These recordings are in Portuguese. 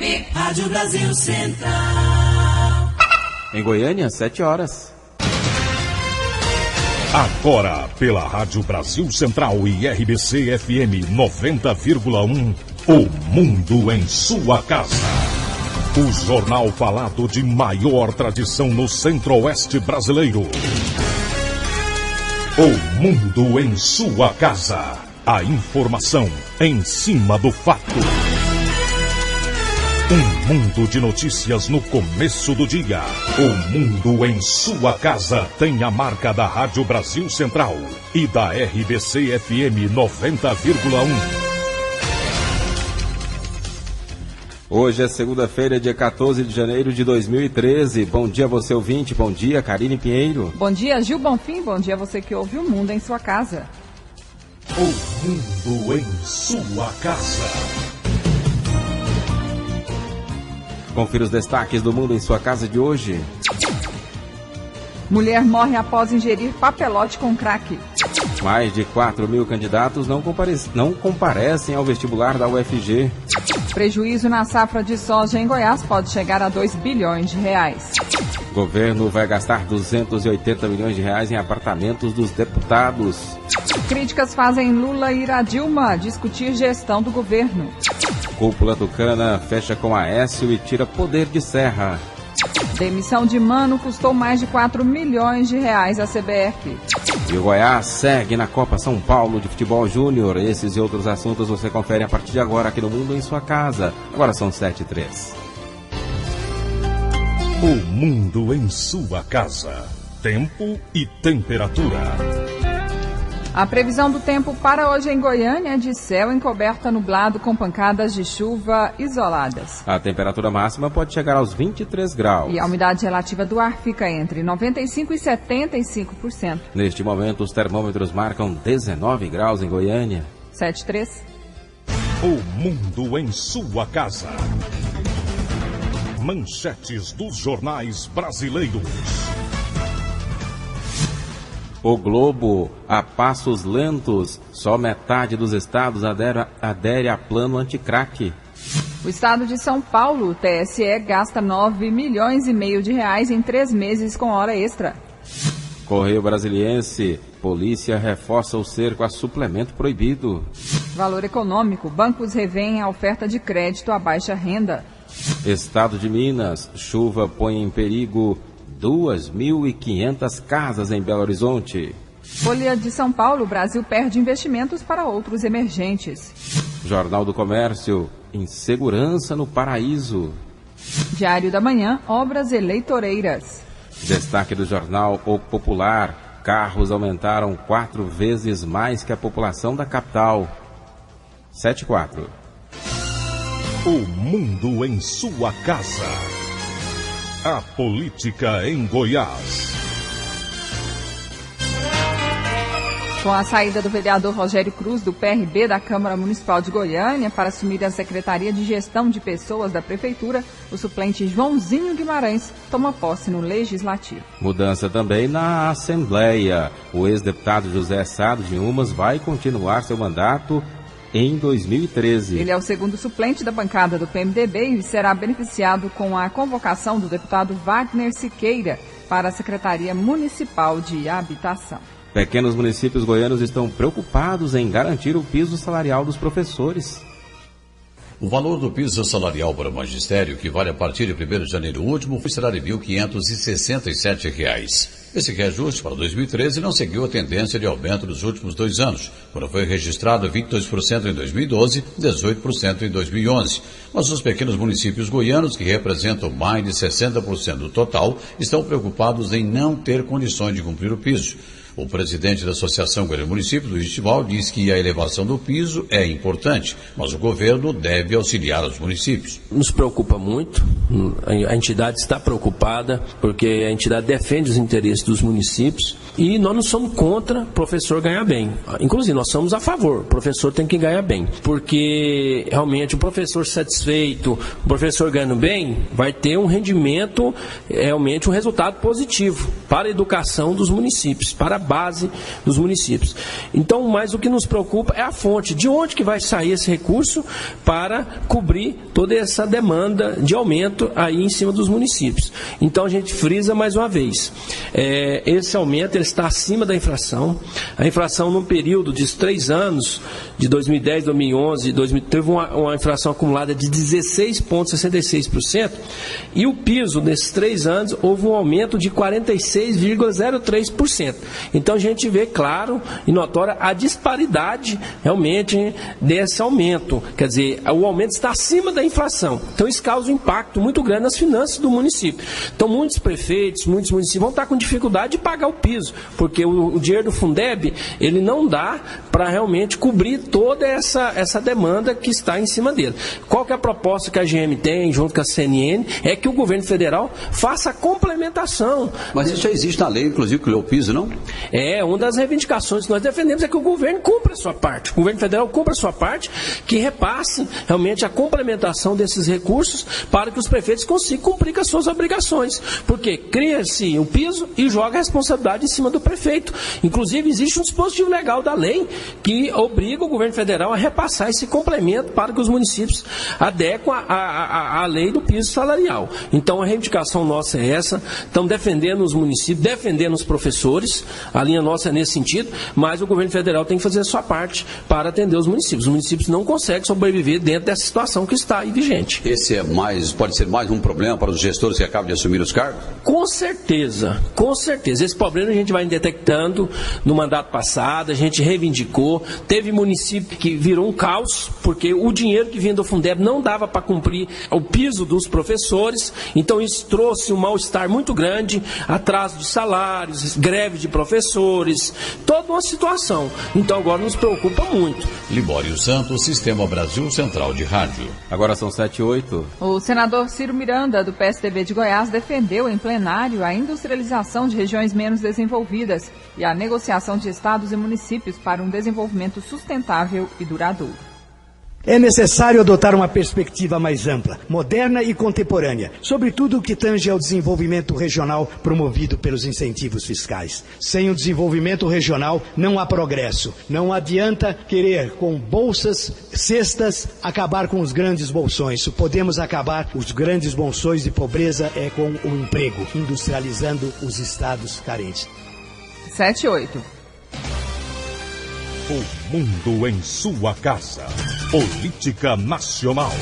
FM, Rádio Brasil Central. Em Goiânia, 7 horas. Agora, pela Rádio Brasil Central e RBC FM 90,1, o Mundo em sua casa. O jornal falado de maior tradição no Centro-Oeste brasileiro. O Mundo em sua casa. A informação em cima do fato. Um mundo de notícias no começo do dia. O Mundo em sua casa tem a marca da Rádio Brasil Central e da RBC FM 90,1. Hoje é segunda-feira, dia 14 de janeiro de 2013. Bom dia você ouvinte, bom dia Karine Pinheiro. Bom dia Gil Bonfim, bom dia você que ouve o Mundo em sua casa. O Mundo em sua casa. Confira os destaques do Mundo em sua casa de hoje. Mulher morre após ingerir papelote com crack. Mais de 4 mil candidatos não comparecem ao vestibular da UFG. Prejuízo na safra de soja em Goiás pode chegar a 2 bilhões de reais. Governo vai gastar 280 milhões de reais em apartamentos dos deputados. Críticas fazem Lula ir a Dilma discutir gestão do governo. Cúpula tucana fecha com Aécio e tira poder de Serra. Demissão de Mano custou mais de 4 milhões de reais à CBF. E o Goiás segue na Copa São Paulo de Futebol Júnior. Esses e outros assuntos você confere a partir de agora aqui no Mundo em sua casa. Agora são 7h03. O Mundo em sua casa. Tempo e temperatura. A previsão do tempo para hoje em Goiânia é de céu encoberto nublado com pancadas de chuva isoladas. A temperatura máxima pode chegar aos 23 graus. E a umidade relativa do ar fica entre 95% e 75%. Neste momento, os termômetros marcam 19 graus em Goiânia. 7h03. O Mundo em sua casa. Manchetes dos jornais brasileiros. O Globo, a passos lentos, só metade dos estados adere a plano anticrack. O estado de São Paulo, o TSE, gasta 9 milhões e meio de reais em 3 meses com hora extra. Correio Brasiliense, polícia reforça o cerco a suplemento proibido. Valor econômico, bancos revêem a oferta de crédito à baixa renda. Estado de Minas, chuva põe em perigo 2.500 casas em Belo Horizonte. Folha de São Paulo, o Brasil perde investimentos para outros emergentes. Jornal do Comércio, insegurança no paraíso. Diário da Manhã, obras eleitoreiras. Destaque do jornal O Popular, carros aumentaram 4 vezes mais que a população da capital. 7h04. O Mundo em sua casa. A política em Goiás. Com a saída do vereador Rogério Cruz, do PRB da Câmara Municipal de Goiânia, para assumir a Secretaria de Gestão de Pessoas da Prefeitura, o suplente Joãozinho Guimarães toma posse no Legislativo. Mudança também na Assembleia. O ex-deputado José Sado de Umas vai continuar seu mandato em 2013. Ele é o segundo suplente da bancada do PMDB e será beneficiado com a convocação do deputado Wagner Siqueira para a Secretaria Municipal de Habitação. Pequenos municípios goianos estão preocupados em garantir o piso salarial dos professores. O valor do piso salarial para o magistério, que vale a partir de 1º de janeiro último, será de R$ 1.567. Esse reajuste para 2013 não seguiu a tendência de aumento dos últimos 2 anos, quando foi registrado 22% em 2012 e 18% em 2011. Mas os pequenos municípios goianos, que representam mais de 60% do total, estão preocupados em não ter condições de cumprir o piso. O presidente da Associação Goiânia Município, Luiz Estival, diz que a elevação do piso é importante, mas o governo deve auxiliar os municípios. Nos preocupa muito, a entidade está preocupada, porque a entidade defende os interesses dos municípios e nós não somos contra o professor ganhar bem. Inclusive, nós somos a favor, o professor tem que ganhar bem, porque realmente o professor satisfeito, o professor ganhando bem, vai ter um rendimento, realmente um resultado positivo para a educação dos municípios, para a base dos municípios. Então, mas o que nos preocupa é a fonte, de onde que vai sair esse recurso para cobrir toda essa demanda de aumento aí em cima dos municípios. Então, a gente frisa mais uma vez, esse aumento ele está acima da inflação. A inflação num período de 3 anos, de 2010, 2011, teve uma inflação acumulada de 16,66%, e o piso nesses 3 anos houve um aumento de 46,03%. Então a gente vê claro e notória a disparidade realmente desse aumento. Quer dizer, o aumento está acima da inflação. Então isso causa um impacto muito grande nas finanças do município. Então muitos prefeitos, muitos municípios vão estar com dificuldade de pagar o piso, porque o dinheiro do Fundeb, ele não dá para realmente cobrir toda essa demanda que está em cima dele. Qual que é a proposta que a GM tem, junto com a CNN, é que o governo federal faça a complementação. Mas isso já existe na lei, inclusive, que o piso, não? Uma das reivindicações que nós defendemos é que o governo cumpra a sua parte. O governo federal cumpra a sua parte, que repasse realmente a complementação desses recursos para que os prefeitos consigam cumprir com as suas obrigações. Porque cria-se o piso e joga a responsabilidade em cima do prefeito. Inclusive, existe um dispositivo legal da lei que obriga o governo federal a repassar esse complemento para que os municípios adequem à lei do piso salarial. Então, a reivindicação nossa é essa. Estamos defendendo os municípios, defendendo os professores. A linha nossa é nesse sentido, mas o governo federal tem que fazer a sua parte para atender os municípios. Os municípios não conseguem sobreviver dentro dessa situação que está aí vigente. Esse pode ser mais um problema para os gestores que acabam de assumir os cargos? Com certeza, com certeza. Esse problema a gente vai detectando no mandato passado, a gente reivindicou. Teve município que virou um caos, porque o dinheiro que vinha do Fundeb não dava para cumprir o piso dos professores. Então isso trouxe um mal-estar muito grande, atraso de salários, greve de professores, toda uma situação. Então agora nos preocupa muito. Libório Santos, Sistema Brasil Central de Rádio. Agora são 7h08. O senador Ciro Miranda, do PSDB de Goiás, defendeu em plenário a industrialização de regiões menos desenvolvidas e a negociação de estados e municípios para um desenvolvimento sustentável e duradouro. É necessário adotar uma perspectiva mais ampla, moderna e contemporânea, sobretudo o que tange ao desenvolvimento regional promovido pelos incentivos fiscais. Sem o desenvolvimento regional não há progresso. Não adianta querer, com bolsas, cestas, acabar com os grandes bolsões. Podemos acabar os grandes bolsões de pobreza com o emprego, industrializando os estados carentes. 7h08. O mundo em sua casa. Política Nacional.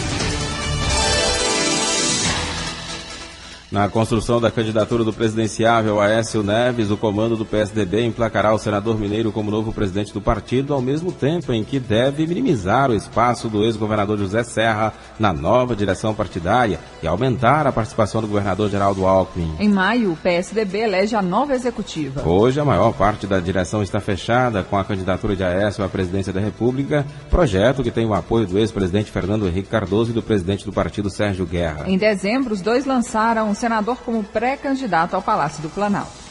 Na construção da candidatura do presidenciável Aécio Neves, o comando do PSDB emplacará o senador mineiro como novo presidente do partido, ao mesmo tempo em que deve minimizar o espaço do ex-governador José Serra na nova direção partidária e aumentar a participação do governador Geraldo Alckmin. Em maio, o PSDB elege a nova executiva. Hoje, a maior parte da direção está fechada com a candidatura de Aécio à presidência da República, projeto que tem o apoio do ex-presidente Fernando Henrique Cardoso e do presidente do partido Sérgio Guerra. Em dezembro, os dois lançaram o senador como pré-candidato ao Palácio do Planalto.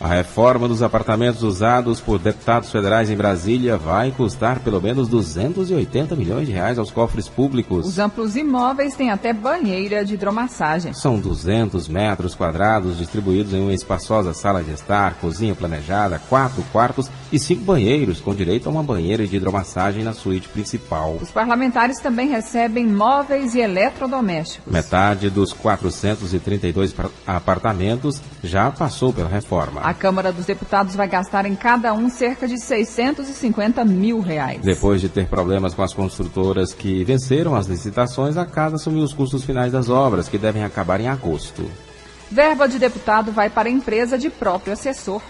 A reforma dos apartamentos usados por deputados federais em Brasília vai custar pelo menos 280 milhões de reais aos cofres públicos. Os amplos imóveis têm até banheira de hidromassagem. São 200 metros quadrados distribuídos em uma espaçosa sala de estar, cozinha planejada, 4 quartos e 5 banheiros, com direito a uma banheira de hidromassagem na suíte principal. Os parlamentares também recebem móveis e eletrodomésticos. Metade dos 432 apartamentos já passou pela reforma. A Câmara dos Deputados vai gastar em cada um cerca de 650 mil reais. Depois de ter problemas com as construtoras que venceram as licitações, a casa assumiu os custos finais das obras, que devem acabar em agosto. Verba de deputado vai para a empresa de próprio assessor.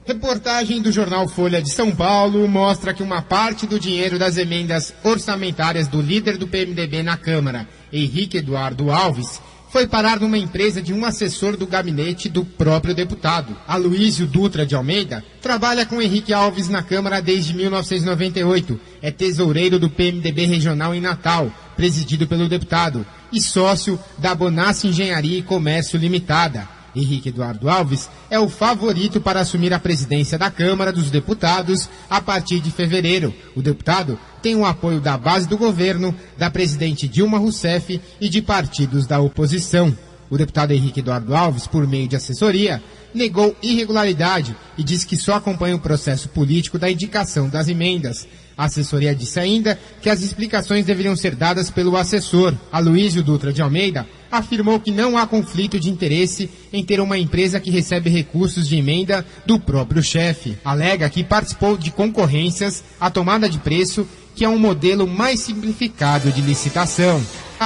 Reportagem do jornal Folha de São Paulo mostra que uma parte do dinheiro das emendas orçamentárias do líder do PMDB na Câmara, Henrique Eduardo Alves, foi parar numa empresa de um assessor do gabinete do próprio deputado. Aloísio Dutra de Almeida trabalha com Henrique Alves na Câmara desde 1998. É tesoureiro do PMDB regional em Natal, presidido pelo deputado, e sócio da Bonassi Engenharia e Comércio Limitada. Henrique Eduardo Alves é o favorito para assumir a presidência da Câmara dos Deputados a partir de fevereiro. O deputado tem o apoio da base do governo, da presidente Dilma Rousseff e de partidos da oposição. O deputado Henrique Eduardo Alves, por meio de assessoria, negou irregularidade e disse que só acompanha o processo político da indicação das emendas. A assessoria disse ainda que as explicações deveriam ser dadas pelo assessor. Aloísio Dutra de Almeida afirmou que não há conflito de interesse em ter uma empresa que recebe recursos de emenda do próprio chefe. Alega que participou de concorrências à tomada de preço, que é um modelo mais simplificado de licitação.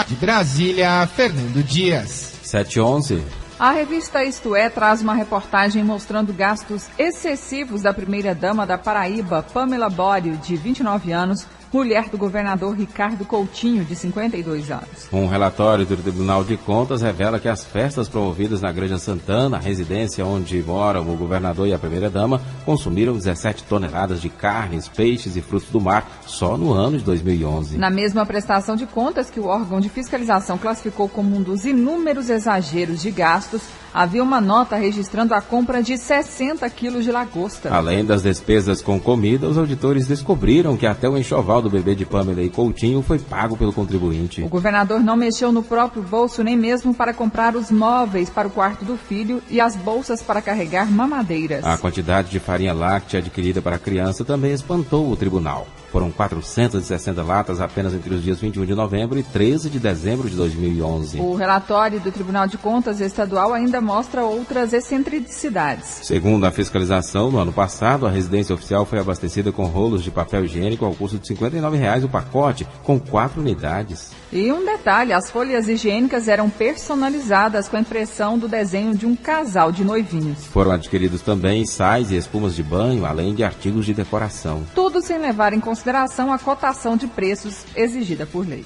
De Brasília, Fernando Dias. 7h11. A revista Isto É traz uma reportagem mostrando gastos excessivos da primeira-dama da Paraíba, Pamela Bório, de 29 anos, mulher do governador Ricardo Coutinho, de 52 anos. Um relatório do Tribunal de Contas revela que as festas promovidas na Granja Santana, a residência onde moram o governador e a primeira-dama, consumiram 17 toneladas de carnes, peixes e frutos do mar só no ano de 2011. Na mesma prestação de contas que o órgão de fiscalização classificou como um dos inúmeros exageros de gastos, havia uma nota registrando a compra de 60 quilos de lagosta. Além das despesas com comida, os auditores descobriram que até o enxoval do bebê de Pamela e Coutinho foi pago pelo contribuinte. O governador não mexeu no próprio bolso nem mesmo para comprar os móveis para o quarto do filho e as bolsas para carregar mamadeiras. A quantidade de farinha láctea adquirida para a criança também espantou o tribunal. Foram 460 latas apenas entre os dias 21 de novembro e 13 de dezembro de 2011. O relatório do Tribunal de Contas Estadual ainda mostra outras excentricidades. Segundo a fiscalização, no ano passado, a residência oficial foi abastecida com rolos de papel higiênico ao custo de R$ 59,00 o pacote, com 4 unidades. E um detalhe, as folhas higiênicas eram personalizadas com a impressão do desenho de um casal de noivinhos. Foram adquiridos também sais e espumas de banho, além de artigos de decoração. Tudo sem levar em consideração a cotação de preços exigida por lei.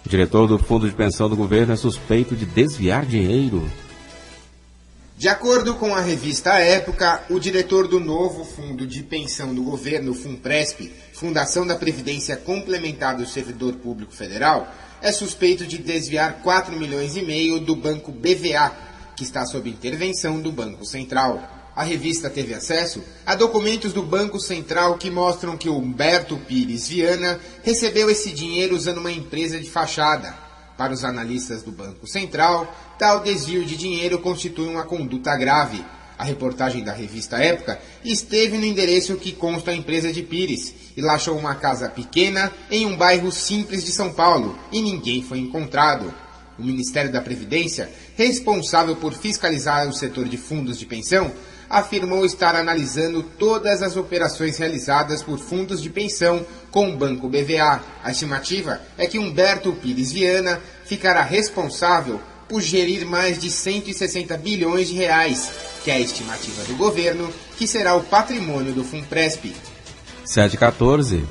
O diretor do Fundo de Pensão do Governo é suspeito de desviar dinheiro. De acordo com a revista Época, o diretor do novo Fundo de Pensão do Governo, FUNPRESP, Fundação da Previdência Complementar do Servidor Público Federal, é suspeito de desviar 4,5 milhões do Banco BVA, que está sob intervenção do Banco Central. A revista teve acesso a documentos do Banco Central que mostram que Humberto Pires Viana recebeu esse dinheiro usando uma empresa de fachada. Para os analistas do Banco Central, tal desvio de dinheiro constitui uma conduta grave. A reportagem da revista Época esteve no endereço que consta a empresa de Pires e lá achou uma casa pequena em um bairro simples de São Paulo e ninguém foi encontrado. O Ministério da Previdência, responsável por fiscalizar o setor de fundos de pensão, afirmou estar analisando todas as operações realizadas por fundos de pensão com o Banco BVA. A estimativa é que Humberto Pires Viana ficará responsável por gerir mais de 160 bilhões de reais, que é a estimativa do governo, que será o patrimônio do FUNPRESP. 7h14.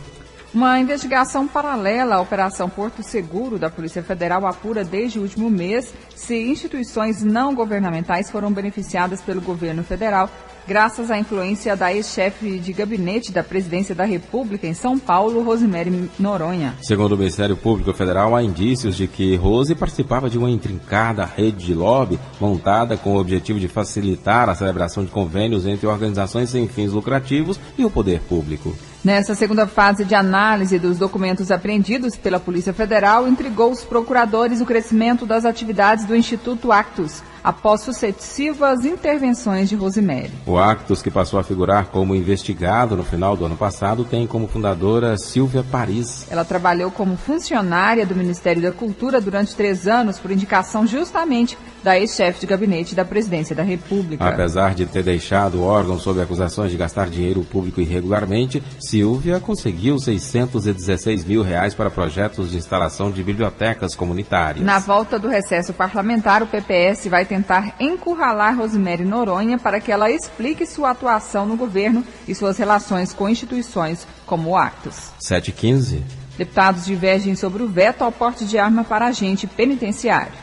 Uma investigação paralela à Operação Porto Seguro da Polícia Federal apura desde o último mês se instituições não governamentais foram beneficiadas pelo governo federal graças à influência da ex-chefe de gabinete da Presidência da República em São Paulo, Rosemary Noronha. Segundo o Ministério Público Federal, há indícios de que Rose participava de uma intrincada rede de lobby montada com o objetivo de facilitar a celebração de convênios entre organizações sem fins lucrativos e o poder público. Nessa segunda fase de análise dos documentos apreendidos pela Polícia Federal, intrigou os procuradores o crescimento das atividades do Instituto Actus, após sucessivas intervenções de Rosemary. O Actus, que passou a figurar como investigado no final do ano passado, tem como fundadora Silvia Paris. Ela trabalhou como funcionária do Ministério da Cultura durante 3 anos, por indicação justamente da ex-chefe de gabinete da Presidência da República. Apesar de ter deixado o órgão sob acusações de gastar dinheiro público irregularmente, Silvia conseguiu R$616 mil para projetos de instalação de bibliotecas comunitárias. Na volta do recesso parlamentar, o PPS vai tentar encurralar Rosemary Noronha para que ela explique sua atuação no governo e suas relações com instituições como o Actus. 7h15. Deputados divergem sobre o veto ao porte de arma para agente penitenciário.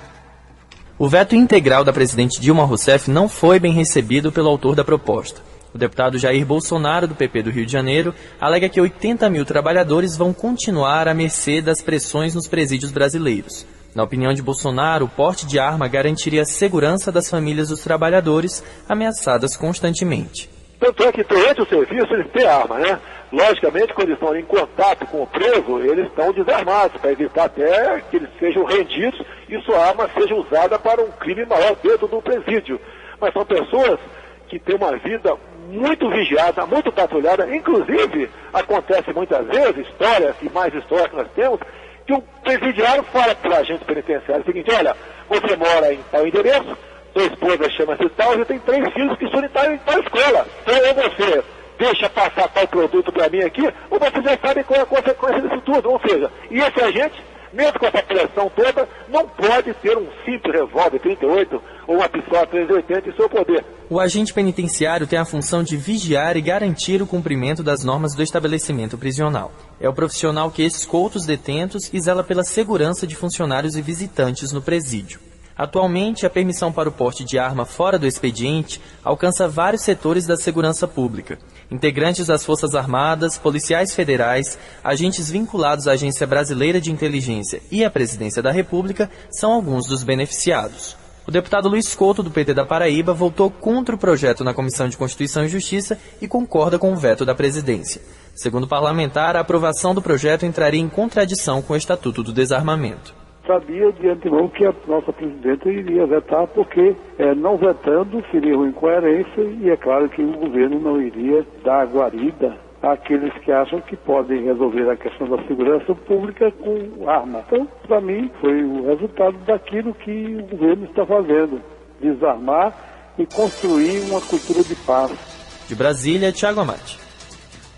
O veto integral da presidente Dilma Rousseff não foi bem recebido pelo autor da proposta. O deputado Jair Bolsonaro, do PP do Rio de Janeiro, alega que 80 mil trabalhadores vão continuar à mercê das pressões nos presídios brasileiros. Na opinião de Bolsonaro, o porte de arma garantiria a segurança das famílias dos trabalhadores ameaçadas constantemente. Tanto é que durante o serviço eles têm arma, né? Logicamente, quando eles estão em contato com o preso, eles estão desarmados, para evitar até que eles sejam rendidos e sua arma seja usada para um crime maior dentro do presídio. Mas são pessoas que têm uma vida muito vigiada, muito patrulhada. Inclusive, acontece muitas vezes, histórias e mais histórias que nós temos, que o presidiário fala para o agente penitenciário o seguinte: olha, você mora em tal endereço, sua esposa chama-se tal, e tem 3 filhos que estudam em tal escola. Então, ou você deixa passar tal produto para mim aqui, ou você já sabe qual é a consequência disso tudo. Ou seja, e esse agente, mesmo com essa pressão toda, não pode ter um simples revólver 38 ou uma pistola 380 em seu poder. O agente penitenciário tem a função de vigiar e garantir o cumprimento das normas do estabelecimento prisional. É o profissional que escolta os detentos e zela pela segurança de funcionários e visitantes no presídio. Atualmente, a permissão para o porte de arma fora do expediente alcança vários setores da segurança pública. Integrantes das Forças Armadas, policiais federais, agentes vinculados à Agência Brasileira de Inteligência e à Presidência da República são alguns dos beneficiados. O deputado Luiz Couto, do PT da Paraíba, votou contra o projeto na Comissão de Constituição e Justiça e concorda com o veto da presidência. Segundo o parlamentar, a aprovação do projeto entraria em contradição com o Estatuto do Desarmamento. Sabia de antemão que a nossa presidenta iria vetar, porque não vetando seria uma incoerência e é claro que o governo não iria dar guarida àqueles que acham que podem resolver a questão da segurança pública com arma. Então, para mim, foi o resultado daquilo que o governo está fazendo: desarmar e construir uma cultura de paz. De Brasília, Thiago Amati.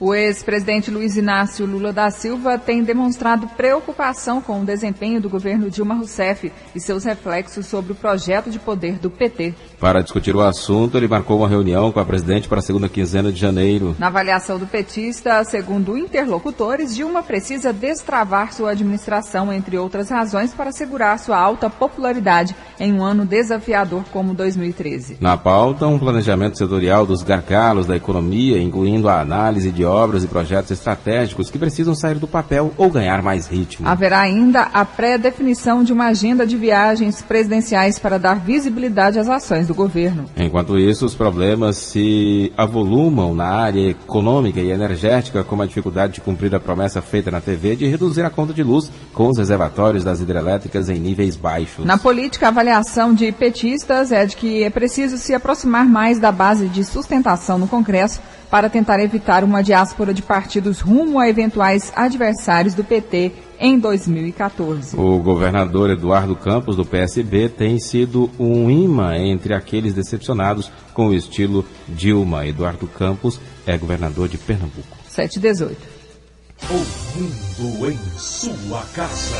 O ex-presidente Luiz Inácio Lula da Silva tem demonstrado preocupação com o desempenho do governo Dilma Rousseff e seus reflexos sobre o projeto de poder do PT. Para discutir o assunto, ele marcou uma reunião com a presidente para a segunda quinzena de janeiro. Na avaliação do petista, segundo interlocutores, Dilma precisa destravar sua administração, entre outras razões, para assegurar sua alta popularidade em um ano desafiador como 2013. Na pauta, um planejamento setorial dos gargalos da economia, incluindo a análise de obras e projetos estratégicos que precisam sair do papel ou ganhar mais ritmo. Haverá ainda a pré-definição de uma agenda de viagens presidenciais para dar visibilidade às ações do governo. Enquanto isso, os problemas se avolumam na área econômica e energética, como a dificuldade de cumprir a promessa feita na TV de reduzir a conta de luz com os reservatórios das hidrelétricas em níveis baixos. Na política, a avaliação de petistas é de que é preciso se aproximar mais da base de sustentação no Congresso para tentar evitar uma diáspora de partidos rumo a eventuais adversários do PT em 2014. O governador Eduardo Campos, do PSB, tem sido um imã entre aqueles decepcionados com o estilo Dilma. Eduardo Campos é governador de Pernambuco. 7/18. O mundo em sua casa.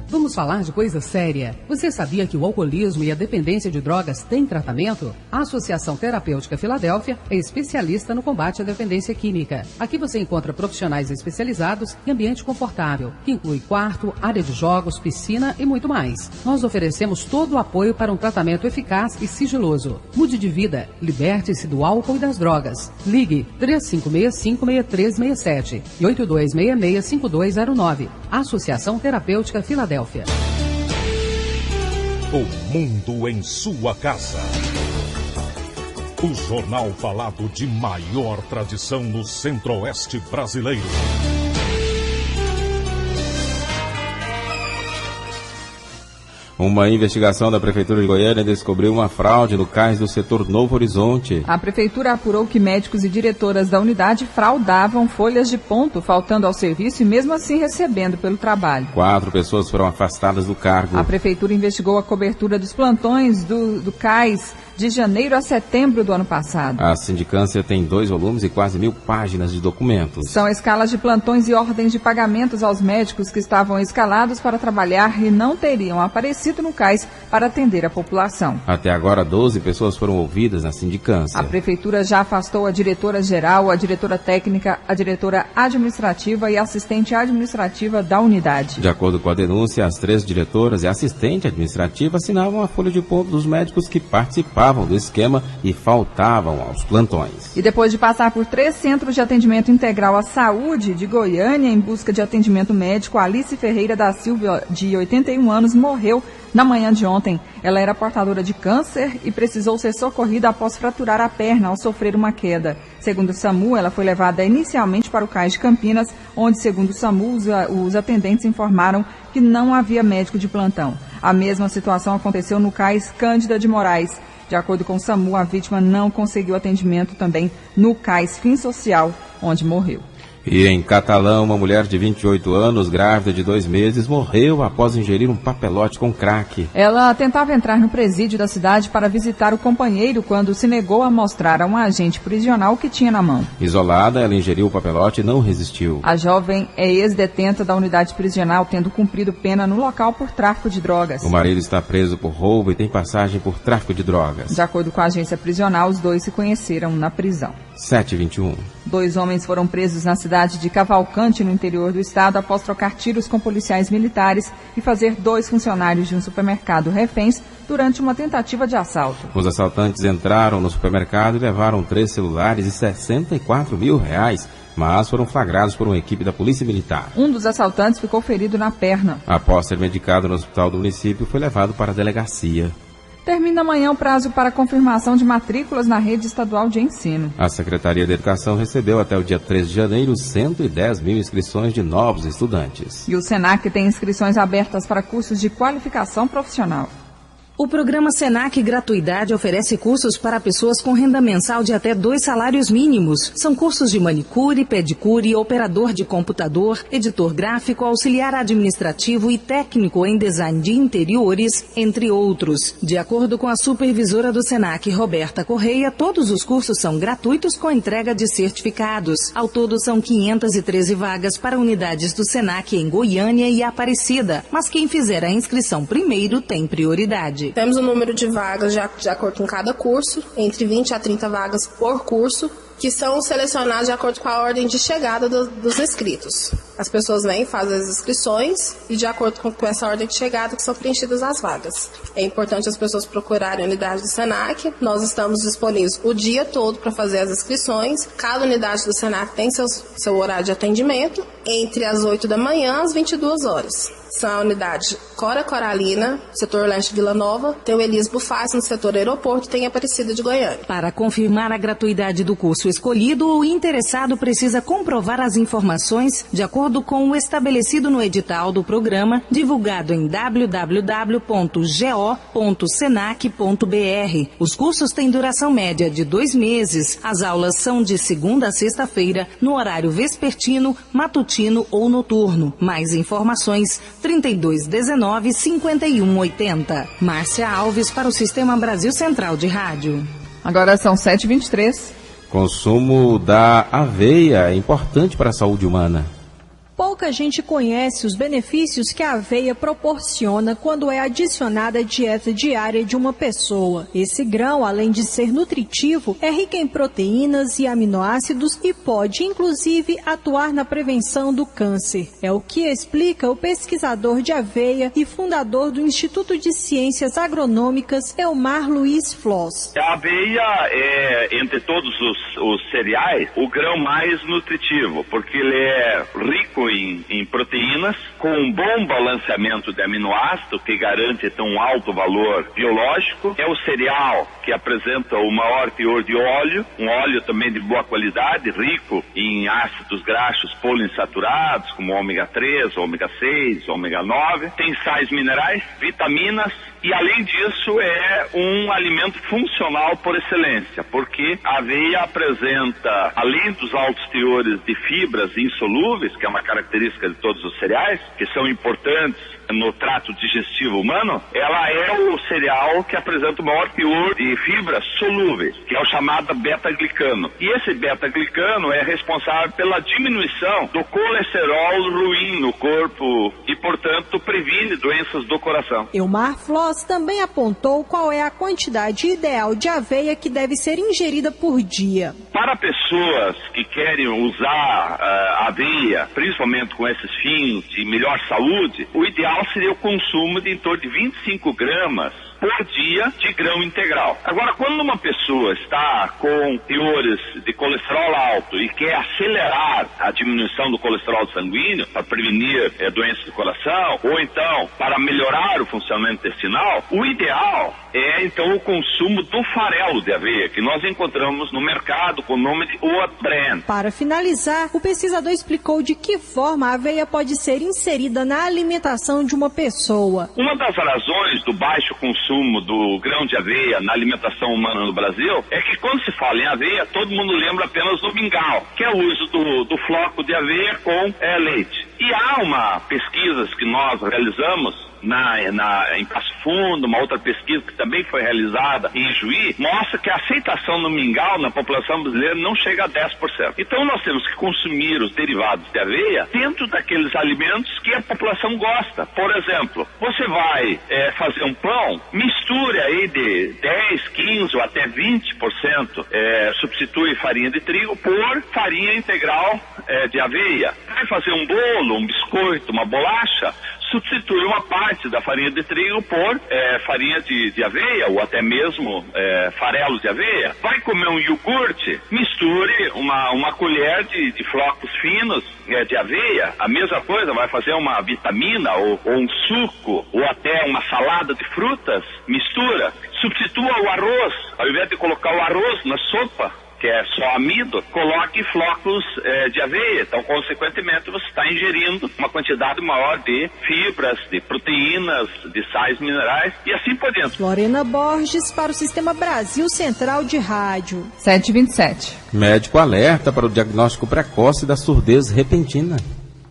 Vamos falar de coisa séria. Você sabia que o alcoolismo e a dependência de drogas têm tratamento? A Associação Terapêutica Filadélfia é especialista no combate à dependência química. Aqui você encontra profissionais especializados e ambiente confortável, que inclui quarto, área de jogos, piscina e muito mais. Nós oferecemos todo o apoio para um tratamento eficaz e sigiloso. Mude de vida, liberte-se do álcool e das drogas. Ligue 3565-6367 e 8266-5209. Associação Terapêutica Filadélfia. O mundo em sua casa. O jornal falado de maior tradição no Centro-Oeste brasileiro. Uma investigação da Prefeitura de Goiânia descobriu uma fraude no cais do setor Novo Horizonte. A Prefeitura apurou que médicos e diretoras da unidade fraudavam folhas de ponto, faltando ao serviço e mesmo assim recebendo pelo trabalho. 4 pessoas foram afastadas do cargo. A Prefeitura investigou a cobertura dos plantões do cais de janeiro a setembro do ano passado. A sindicância tem 2 volumes e quase 1000 páginas de documentos. São escalas de plantões e ordens de pagamentos aos médicos que estavam escalados para trabalhar e não teriam aparecido no cais para atender a população. Até agora, 12 pessoas foram ouvidas na sindicância. A Prefeitura já afastou a diretora-geral, a diretora técnica, a diretora administrativa e a assistente administrativa da unidade. De acordo com a denúncia, as 3 diretoras e a assistente administrativa assinavam a folha de ponto dos médicos que participavam do esquema e faltavam aos plantões. E depois de passar por 3 centros de atendimento integral à saúde de Goiânia em busca de atendimento médico, Alice Ferreira da Silva, de 81 anos, morreu Na manhã de ontem, ela era portadora de câncer e precisou ser socorrida após fraturar a perna ao sofrer uma queda. Segundo o SAMU, ela foi levada inicialmente para o CAIS de Campinas, onde, segundo o SAMU, os atendentes informaram que não havia médico de plantão. A mesma situação aconteceu no CAIS Cândida de Moraes. De acordo com o SAMU, a vítima não conseguiu atendimento também no CAIS Fim Social, onde morreu. E em Catalão, uma mulher de 28 anos, grávida de 2 meses, morreu após ingerir um papelote com crack. Ela tentava entrar no presídio da cidade para visitar o companheiro quando se negou a mostrar a um agente prisional o que tinha na mão. Isolada, ela ingeriu o papelote e não resistiu. A jovem é ex-detenta da unidade prisional, tendo cumprido pena no local por tráfico de drogas. O marido está preso por roubo e tem passagem por tráfico de drogas. De acordo com a agência prisional, os dois se conheceram na prisão. 7h21. 2 homens foram presos na cidade de Cavalcante, no interior do estado, após trocar tiros com policiais militares e fazer 2 funcionários de um supermercado reféns durante uma tentativa de assalto. Os assaltantes entraram no supermercado e levaram 3 celulares e R$64 mil, mas foram flagrados por uma equipe da Polícia Militar. Um dos assaltantes ficou ferido na perna. Após ser medicado no hospital do município, foi levado para a delegacia. Termina amanhã o prazo para confirmação de matrículas na rede estadual de ensino. A Secretaria de Educação recebeu até o dia 13 de janeiro 110 mil inscrições de novos estudantes. E o SENAC tem inscrições abertas para cursos de qualificação profissional. O programa Senac Gratuidade oferece cursos para pessoas com renda mensal de até 2 salários mínimos. São cursos de manicure, pedicure, operador de computador, editor gráfico, auxiliar administrativo e técnico em design de interiores, entre outros. De acordo com a supervisora do Senac, Roberta Correia, todos os cursos são gratuitos com entrega de certificados. Ao todo são 513 vagas para unidades do Senac em Goiânia e Aparecida, mas quem fizer a inscrição primeiro tem prioridade. Temos um número de vagas de acordo com cada curso, entre 20 a 30 vagas por curso, que são selecionadas de acordo com a ordem de chegada dos inscritos. As pessoas vêm, fazem as inscrições e de acordo com essa ordem de chegada que são preenchidas as vagas. É importante as pessoas procurarem a unidade do Senac. Nós estamos disponíveis o dia todo para fazer as inscrições. Cada unidade do Senac tem seu horário de atendimento, entre as 8 da manhã às 22 horas. São a unidade Cora Coralina, setor leste Vila Nova, tem o Elias Bufaz no setor aeroporto e tem a Aparecida de Goiânia. Para confirmar a gratuidade do curso escolhido, o interessado precisa comprovar as informações de acordo com o estabelecido no edital do programa, divulgado em www.go.senac.br. Os cursos têm duração média de 2 meses. As aulas são de segunda a sexta-feira, no horário vespertino, matutino ou noturno. Mais informações 3219-5180. Márcia Alves para o Sistema Brasil Central de Rádio. Agora são 7h23. Consumo da aveia é importante para a saúde humana. Pouca gente conhece os benefícios que a aveia proporciona quando é adicionada à dieta diária de uma pessoa. Esse grão, além de ser nutritivo, é rico em proteínas e aminoácidos e pode, inclusive, atuar na prevenção do câncer. É o que explica o pesquisador de aveia e fundador do Instituto de Ciências Agronômicas, Elmar Luiz Floss. A aveia é, entre todos os cereais, o grão mais nutritivo, porque ele é rico em proteínas, com um bom balanceamento de aminoácido que garante um alto valor biológico. É o cereal que apresenta o maior teor de óleo, um óleo também de boa qualidade, rico em ácidos graxos poliinsaturados, como ômega 3, ômega 6, ômega 9. Tem sais minerais, vitaminas e, além disso, é um alimento funcional por excelência, porque a aveia apresenta, além dos altos teores de fibras insolúveis, que é uma característica de todos os cereais, que são importantes no trato digestivo humano, ela é o cereal que apresenta o maior teor de fibras solúveis, que é o chamado beta-glicano. E esse beta-glicano é responsável pela diminuição do colesterol ruim no corpo e, portanto, previne doenças do coração. Elmar Floss também apontou qual é a quantidade ideal de aveia que deve ser ingerida por dia. Para pessoas que querem usar aveia, principalmente com esses fins de melhor saúde, o ideal seria o consumo de em torno de 25 gramas por dia de grão integral. Agora, quando uma pessoa está com teores de colesterol alto e quer acelerar a diminuição do colesterol sanguíneo para prevenir doenças do coração, ou então para melhorar o funcionamento intestinal, o ideal é então o consumo do farelo de aveia, que nós encontramos no mercado com o nome de Oat Bran. Para finalizar, o pesquisador explicou de que forma a aveia pode ser inserida na alimentação de uma pessoa. Uma das razões do baixo consumo do grão de aveia na alimentação humana no Brasil é que quando se fala em aveia, todo mundo lembra apenas do mingau, que é o uso do floco de aveia com leite. E há pesquisas que nós realizamos em Passo Fundo, uma outra pesquisa que também foi realizada em Juí, mostra que a aceitação no mingau na população brasileira não chega a 10%. Então nós temos que consumir os derivados de aveia dentro daqueles alimentos que a população gosta. Por exemplo, você vai fazer um pão, misture aí de 10, 15 ou até 20%, substitui farinha de trigo por farinha integral de aveia. Vai fazer um bolo, um biscoito, uma bolacha, substitui uma parte da farinha de trigo por farinha de aveia ou até mesmo farelos de aveia. Vai comer um iogurte, misture uma colher de flocos finos de aveia. A mesma coisa, vai fazer uma vitamina ou um suco ou até uma salada de frutas, mistura. Substitua o arroz, ao invés de colocar o arroz na sopa, que é só amido, coloque flocos de aveia. Então, consequentemente, você está ingerindo uma quantidade maior de fibras, de proteínas, de sais minerais e assim por diante. Lorena Borges para o Sistema Brasil Central de Rádio. 7h27. Médico alerta para o diagnóstico precoce da surdez repentina.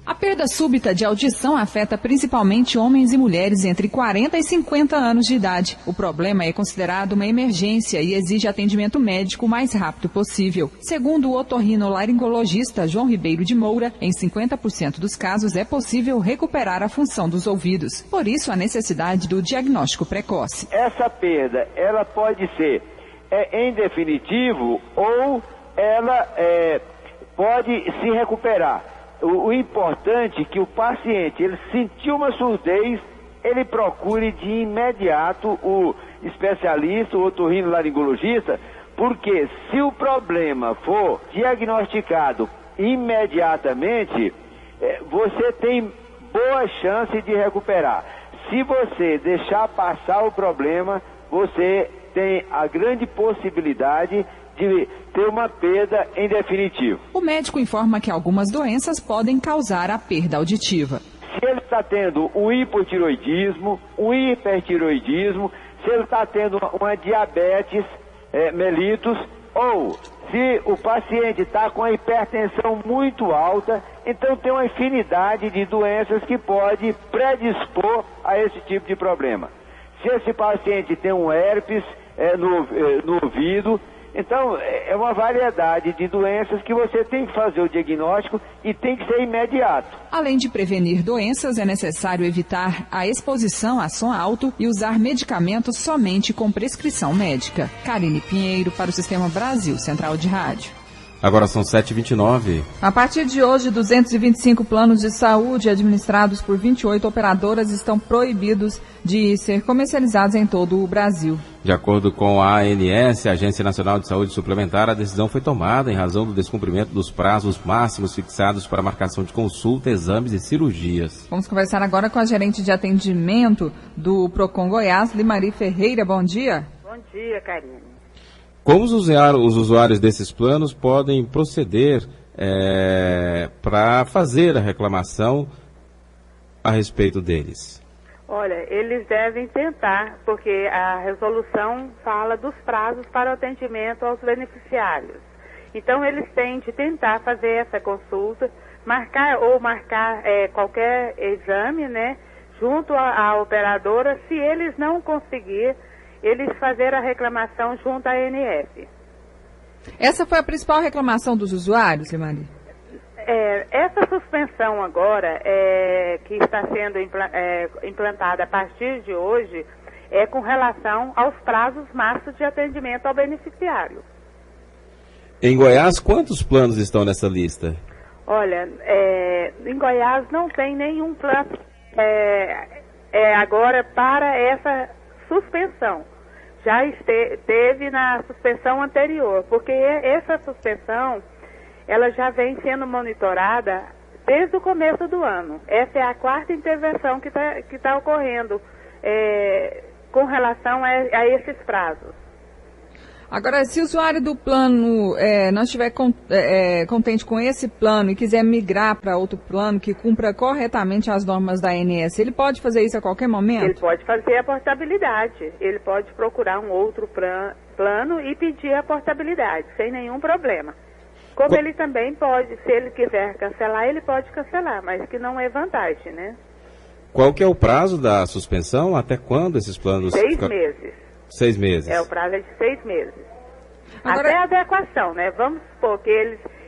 A perda súbita de audição afeta principalmente homens e mulheres entre 40 e 50 anos de idade. O problema é considerado uma emergência e exige atendimento médico o mais rápido possível. Segundo o otorrinolaringologista João Ribeiro de Moura, em 50% dos casos é possível recuperar a função dos ouvidos. Por isso, a necessidade do diagnóstico precoce. Essa perda, ela pode ser em definitivo ou ela pode se recuperar. O importante é que o paciente, ele sentiu uma surdez, ele procure de imediato o especialista, o otorrinolaringologista, porque se o problema for diagnosticado imediatamente, você tem boa chance de recuperar. Se você deixar passar o problema, você tem a grande possibilidade de ter uma perda em definitivo. O médico informa que algumas doenças podem causar a perda auditiva. Se ele está tendo um hipotiroidismo, um hipertiroidismo, se ele está tendo uma diabetes mellitus, ou se o paciente está com a hipertensão muito alta, então tem uma infinidade de doenças que pode predispor a esse tipo de problema. Se esse paciente tem um herpes no ouvido, então, é uma variedade de doenças que você tem que fazer o diagnóstico e tem que ser imediato. Além de prevenir doenças, é necessário evitar a exposição a som alto e usar medicamentos somente com prescrição médica. Karine Pinheiro para o Sistema Brasil Central de Rádio. Agora são 7h29. A partir de hoje, 225 planos de saúde administrados por 28 operadoras estão proibidos de ser comercializados em todo o Brasil. De acordo com a ANS, a Agência Nacional de Saúde Suplementar, a decisão foi tomada em razão do descumprimento dos prazos máximos fixados para marcação de consulta, exames e cirurgias. Vamos conversar agora com a gerente de atendimento do Procon Goiás, Limari Ferreira. Bom dia. Bom dia, Karine. Como os usuários desses planos podem proceder para fazer a reclamação a respeito deles? Olha, eles devem tentar, porque a resolução fala dos prazos para o atendimento aos beneficiários. Então, eles têm de tentar fazer essa consulta, marcar qualquer exame, né, junto à operadora. Se eles não conseguirem, eles fazer a reclamação junto à ANS. Essa foi a principal reclamação dos usuários, Limari? Essa suspensão agora, que está sendo implantada a partir de hoje, é com relação aos prazos máximos de atendimento ao beneficiário. Em Goiás, quantos planos estão nessa lista? Olha, em Goiás não tem nenhum plano agora para essa suspensão. Já esteve na suspensão anterior, porque essa suspensão, ela já vem sendo monitorada desde o começo do ano. Essa é a 4ª intervenção que tá ocorrendo com relação a esses prazos. Agora, se o usuário do plano não estiver contente com esse plano e quiser migrar para outro plano que cumpra corretamente as normas da ANS, ele pode fazer isso a qualquer momento? Ele pode fazer a portabilidade. Ele pode procurar um outro plano e pedir a portabilidade, sem nenhum problema. Como ele também pode, se ele quiser cancelar, ele pode cancelar, mas que não é vantagem, né? Qual que é o prazo da suspensão? Até quando esses planos... 6 meses. 6 meses. O prazo é de 6 meses. Agora... Até a adequação, né? Vamos supor que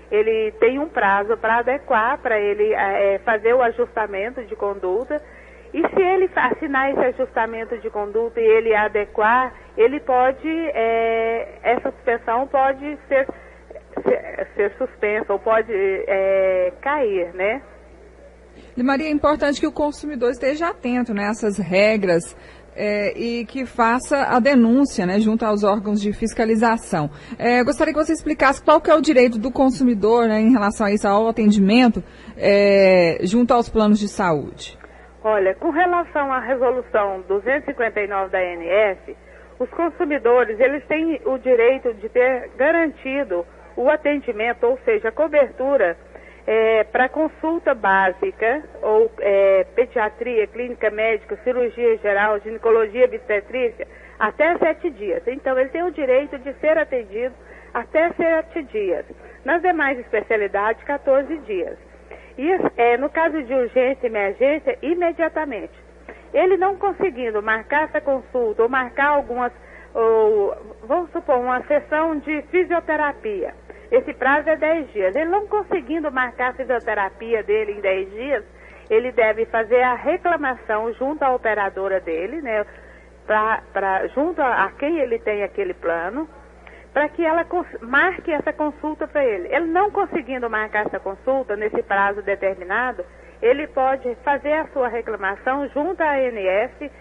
ele tem um prazo para adequar, para ele fazer o ajustamento de conduta. E se ele assinar esse ajustamento de conduta e ele adequar, ele pode, essa suspensão pode ser suspensa ou pode cair, né? Maria, é importante que o consumidor esteja atento, né, a essas regras e que faça a denúncia, né, junto aos órgãos de fiscalização. Gostaria que você explicasse qual que é o direito do consumidor, né, em relação a isso, ao atendimento junto aos planos de saúde. Olha, com relação à resolução 259 da ANS, os consumidores, eles têm o direito de ter garantido o atendimento, ou seja, a cobertura para consulta básica, ou pediatria, clínica médica, cirurgia geral, ginecologia, obstetrícia, até 7 dias. Então, ele tem o direito de ser atendido até 7 dias. Nas demais especialidades, 14 dias. E no caso de urgência e emergência, imediatamente. Ele não conseguindo marcar essa consulta ou marcar algumas, vamos supor, uma sessão de fisioterapia, esse prazo é 10 dias. Ele não conseguindo marcar a fisioterapia dele em 10 dias, ele deve fazer a reclamação junto à operadora dele, né, junto a quem ele tem aquele plano, para que ela marque essa consulta para ele. Ele não conseguindo marcar essa consulta nesse prazo determinado, ele pode fazer a sua reclamação junto à ANS,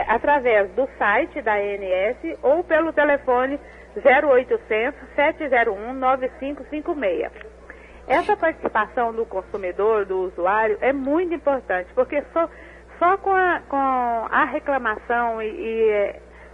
através do site da ANS ou pelo telefone 0800 701 9556. Essa participação do consumidor, do usuário, é muito importante, porque só com a reclamação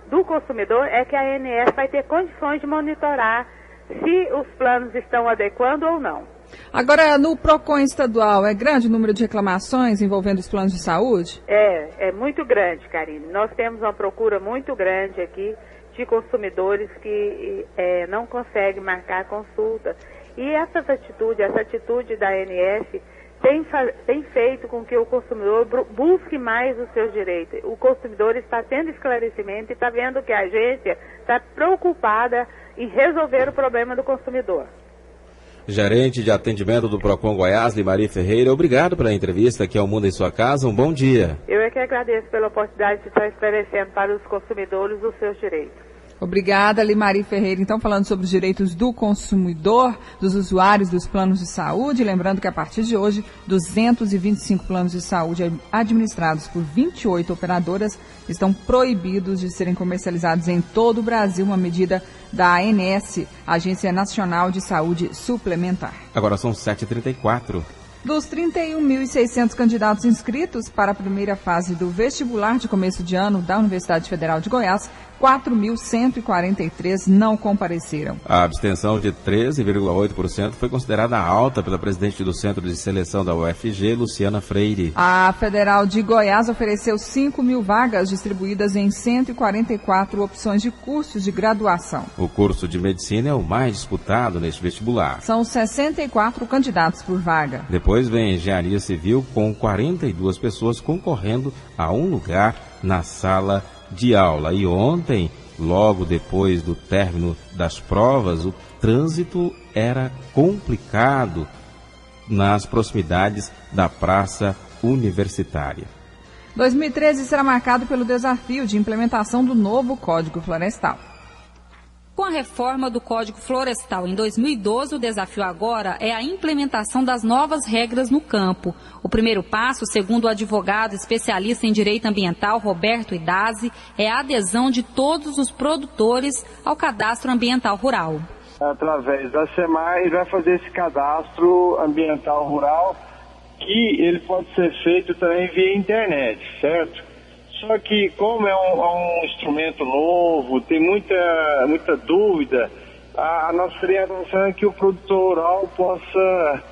do consumidor é que a ANS vai ter condições de monitorar se os planos estão adequando ou não. Agora, no PROCON estadual, é grande o número de reclamações envolvendo os planos de saúde? É muito grande, Karine. Nós temos uma procura muito grande aqui de consumidores que não conseguem marcar a consulta. E essa atitude da ANS tem feito com que o consumidor busque mais os seus direitos. O consumidor está tendo esclarecimento e está vendo que a agência está preocupada em resolver o problema do consumidor. Gerente de atendimento do PROCON Goiás, Limarí Ferreira, obrigado pela entrevista aqui ao Mundo em Sua Casa. Um bom dia. Eu é que agradeço pela oportunidade de estar esclarecendo para os consumidores os seus direitos. Obrigada, Limarí Ferreira. Então, falando sobre os direitos do consumidor, dos usuários dos planos de saúde, lembrando que a partir de hoje, 225 planos de saúde administrados por 28 operadoras estão proibidos de serem comercializados em todo o Brasil, uma medida da ANS, Agência Nacional de Saúde Suplementar. Agora são 7h34. Dos 31.600 candidatos inscritos para a primeira fase do vestibular de começo de ano da Universidade Federal de Goiás, 4.143 não compareceram. A abstenção de 13,8% foi considerada alta pela presidente do Centro de Seleção da UFG, Luciana Freire. A Federal de Goiás ofereceu 5.000 vagas distribuídas em 144 opções de cursos de graduação. O curso de medicina é o mais disputado neste vestibular. São 64 candidatos por vaga. Depois vem engenharia civil, com 42 pessoas concorrendo a um lugar na sala de aula. E ontem, logo depois do término das provas, o trânsito era complicado nas proximidades da Praça Universitária. 2013 será marcado pelo desafio de implementação do novo Código Florestal. Com a reforma do Código Florestal em 2012, o desafio agora é a implementação das novas regras no campo. O primeiro passo, segundo o advogado especialista em direito ambiental Roberto Idazzi, é a adesão de todos os produtores ao Cadastro Ambiental Rural. Através da SEMAI, vai fazer esse cadastro ambiental rural, que ele pode ser feito também via internet, certo? Só que como é um instrumento novo, tem muita dúvida, a nossa orientação é que o produtor rural possa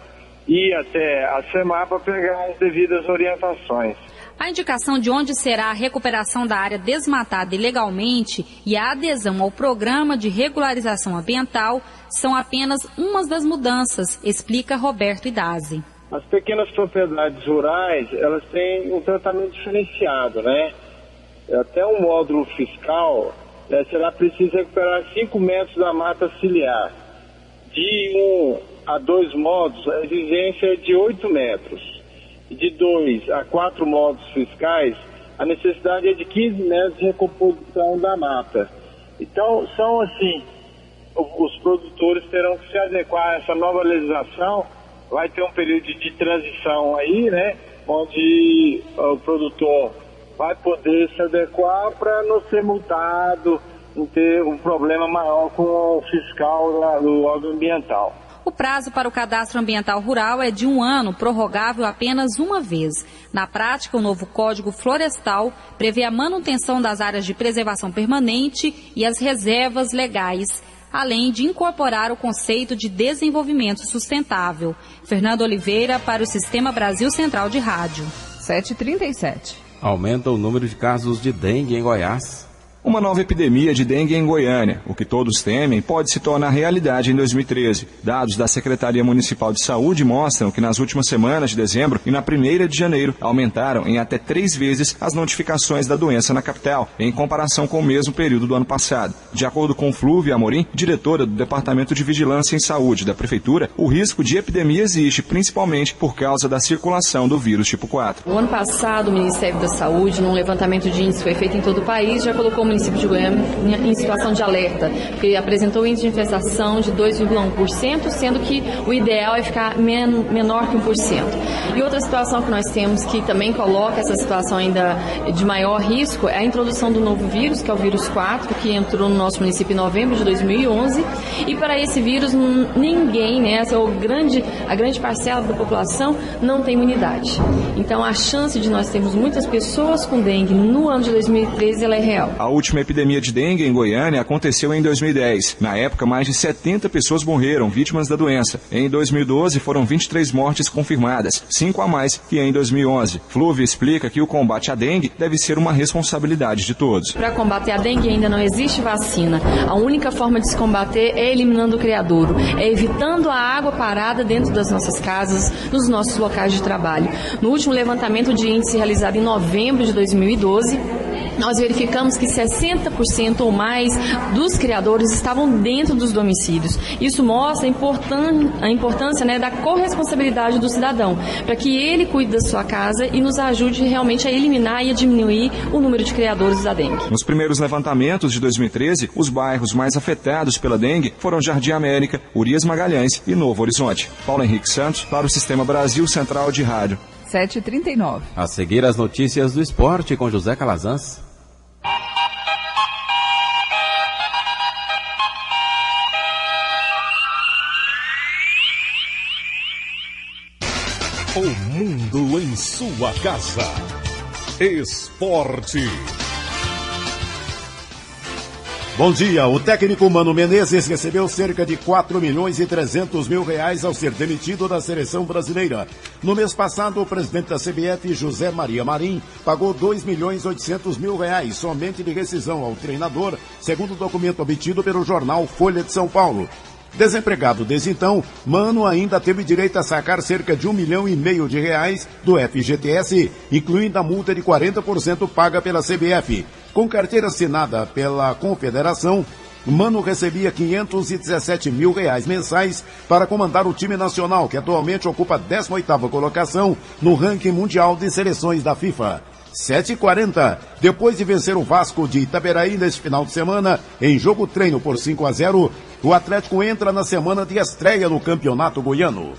ir até a SEMAI para pegar as devidas orientações. A indicação de onde será a recuperação da área desmatada ilegalmente e a adesão ao programa de regularização ambiental são apenas umas das mudanças, explica Roberto Idazzi. As pequenas propriedades rurais, elas têm um tratamento diferenciado, né? Até um módulo fiscal, será preciso recuperar 5 metros da mata ciliar. De 1 a 2 módulos, a exigência é de 8 metros. De 2 a 4 módulos fiscais, a necessidade é de 15 metros de recomposição da mata. Então, são assim, os produtores terão que se adequar a essa nova legislação. Vai ter um período de transição aí, né, onde o produtor vai poder se adequar para não ser multado, não ter um problema maior com o fiscal do órgão ambiental. O prazo para o Cadastro Ambiental Rural é de 1 ano, prorrogável apenas uma vez. Na prática, o novo Código Florestal prevê a manutenção das áreas de preservação permanente e as reservas legais, além de incorporar o conceito de desenvolvimento sustentável. Fernando Oliveira, para o Sistema Brasil Central de Rádio. 7h37. Aumenta o número de casos de dengue em Goiás. Uma nova epidemia de dengue em Goiânia. O que todos temem pode se tornar realidade em 2013. Dados da Secretaria Municipal de Saúde mostram que nas últimas semanas de dezembro e na 1ª de janeiro aumentaram em até 3 vezes as notificações da doença na capital, em comparação com o mesmo período do ano passado. De acordo com Flúvia Amorim, diretora do Departamento de Vigilância em Saúde da Prefeitura, o risco de epidemia existe principalmente por causa da circulação do vírus tipo 4. O ano passado, o Ministério da Saúde, num levantamento de índice que foi feito em todo o país, já colocou o município de Goiânia em situação de alerta, porque apresentou índice de infestação de 2,1%, sendo que o ideal é ficar menor que 1%. E outra situação que nós temos que também coloca essa situação ainda de maior risco é a introdução do novo vírus, que é o vírus 4, que entrou no nosso município em novembro de 2011, e para esse vírus ninguém, né, a grande parcela da população não tem imunidade. Então a chance de nós termos muitas pessoas com dengue no ano de 2013 ela é real. A última epidemia de dengue em Goiânia aconteceu em 2010. Na época, mais de 70 pessoas morreram vítimas da doença. Em 2012, foram 23 mortes confirmadas, 5 a mais que em 2011. Flúvia explica que o combate à dengue deve ser uma responsabilidade de todos. Para combater a dengue ainda não existe vacina. A única forma de se combater é eliminando o criadouro, é evitando a água parada dentro das nossas casas, nos nossos locais de trabalho. No último levantamento de índice realizado em novembro de 2012, nós verificamos que 60% ou mais dos criadores estavam dentro dos domicílios. Isso mostra a importância, né, da corresponsabilidade do cidadão, para que ele cuide da sua casa e nos ajude realmente a eliminar e a diminuir o número de criadores da dengue. Nos primeiros levantamentos de 2013, os bairros mais afetados pela dengue foram Jardim América, Urias Magalhães e Novo Horizonte. Paulo Henrique Santos, para o Sistema Brasil Central de Rádio. 7h39. A seguir as notícias do esporte com José Calazans. O mundo em sua casa. Esporte. Bom dia, o técnico Mano Menezes recebeu cerca de 4.300.000 reais ao ser demitido da seleção brasileira. No mês passado, o presidente da CBF, José Maria Marim, pagou 2.800.000 reais somente de rescisão ao treinador, segundo o documento obtido pelo jornal Folha de São Paulo. Desempregado desde então, Mano ainda teve direito a sacar cerca de 1,5 milhão de reais do FGTS, incluindo a multa de 40% paga pela CBF. Com carteira assinada pela Confederação, Mano recebia 517 mil reais mensais para comandar o time nacional, que atualmente ocupa a 18ª colocação no ranking mundial de seleções da FIFA. 7h40. Depois de vencer o Vasco de Itaberaí neste final de semana, em jogo treino por 5-0, o Atlético entra na semana de estreia no Campeonato Goiano.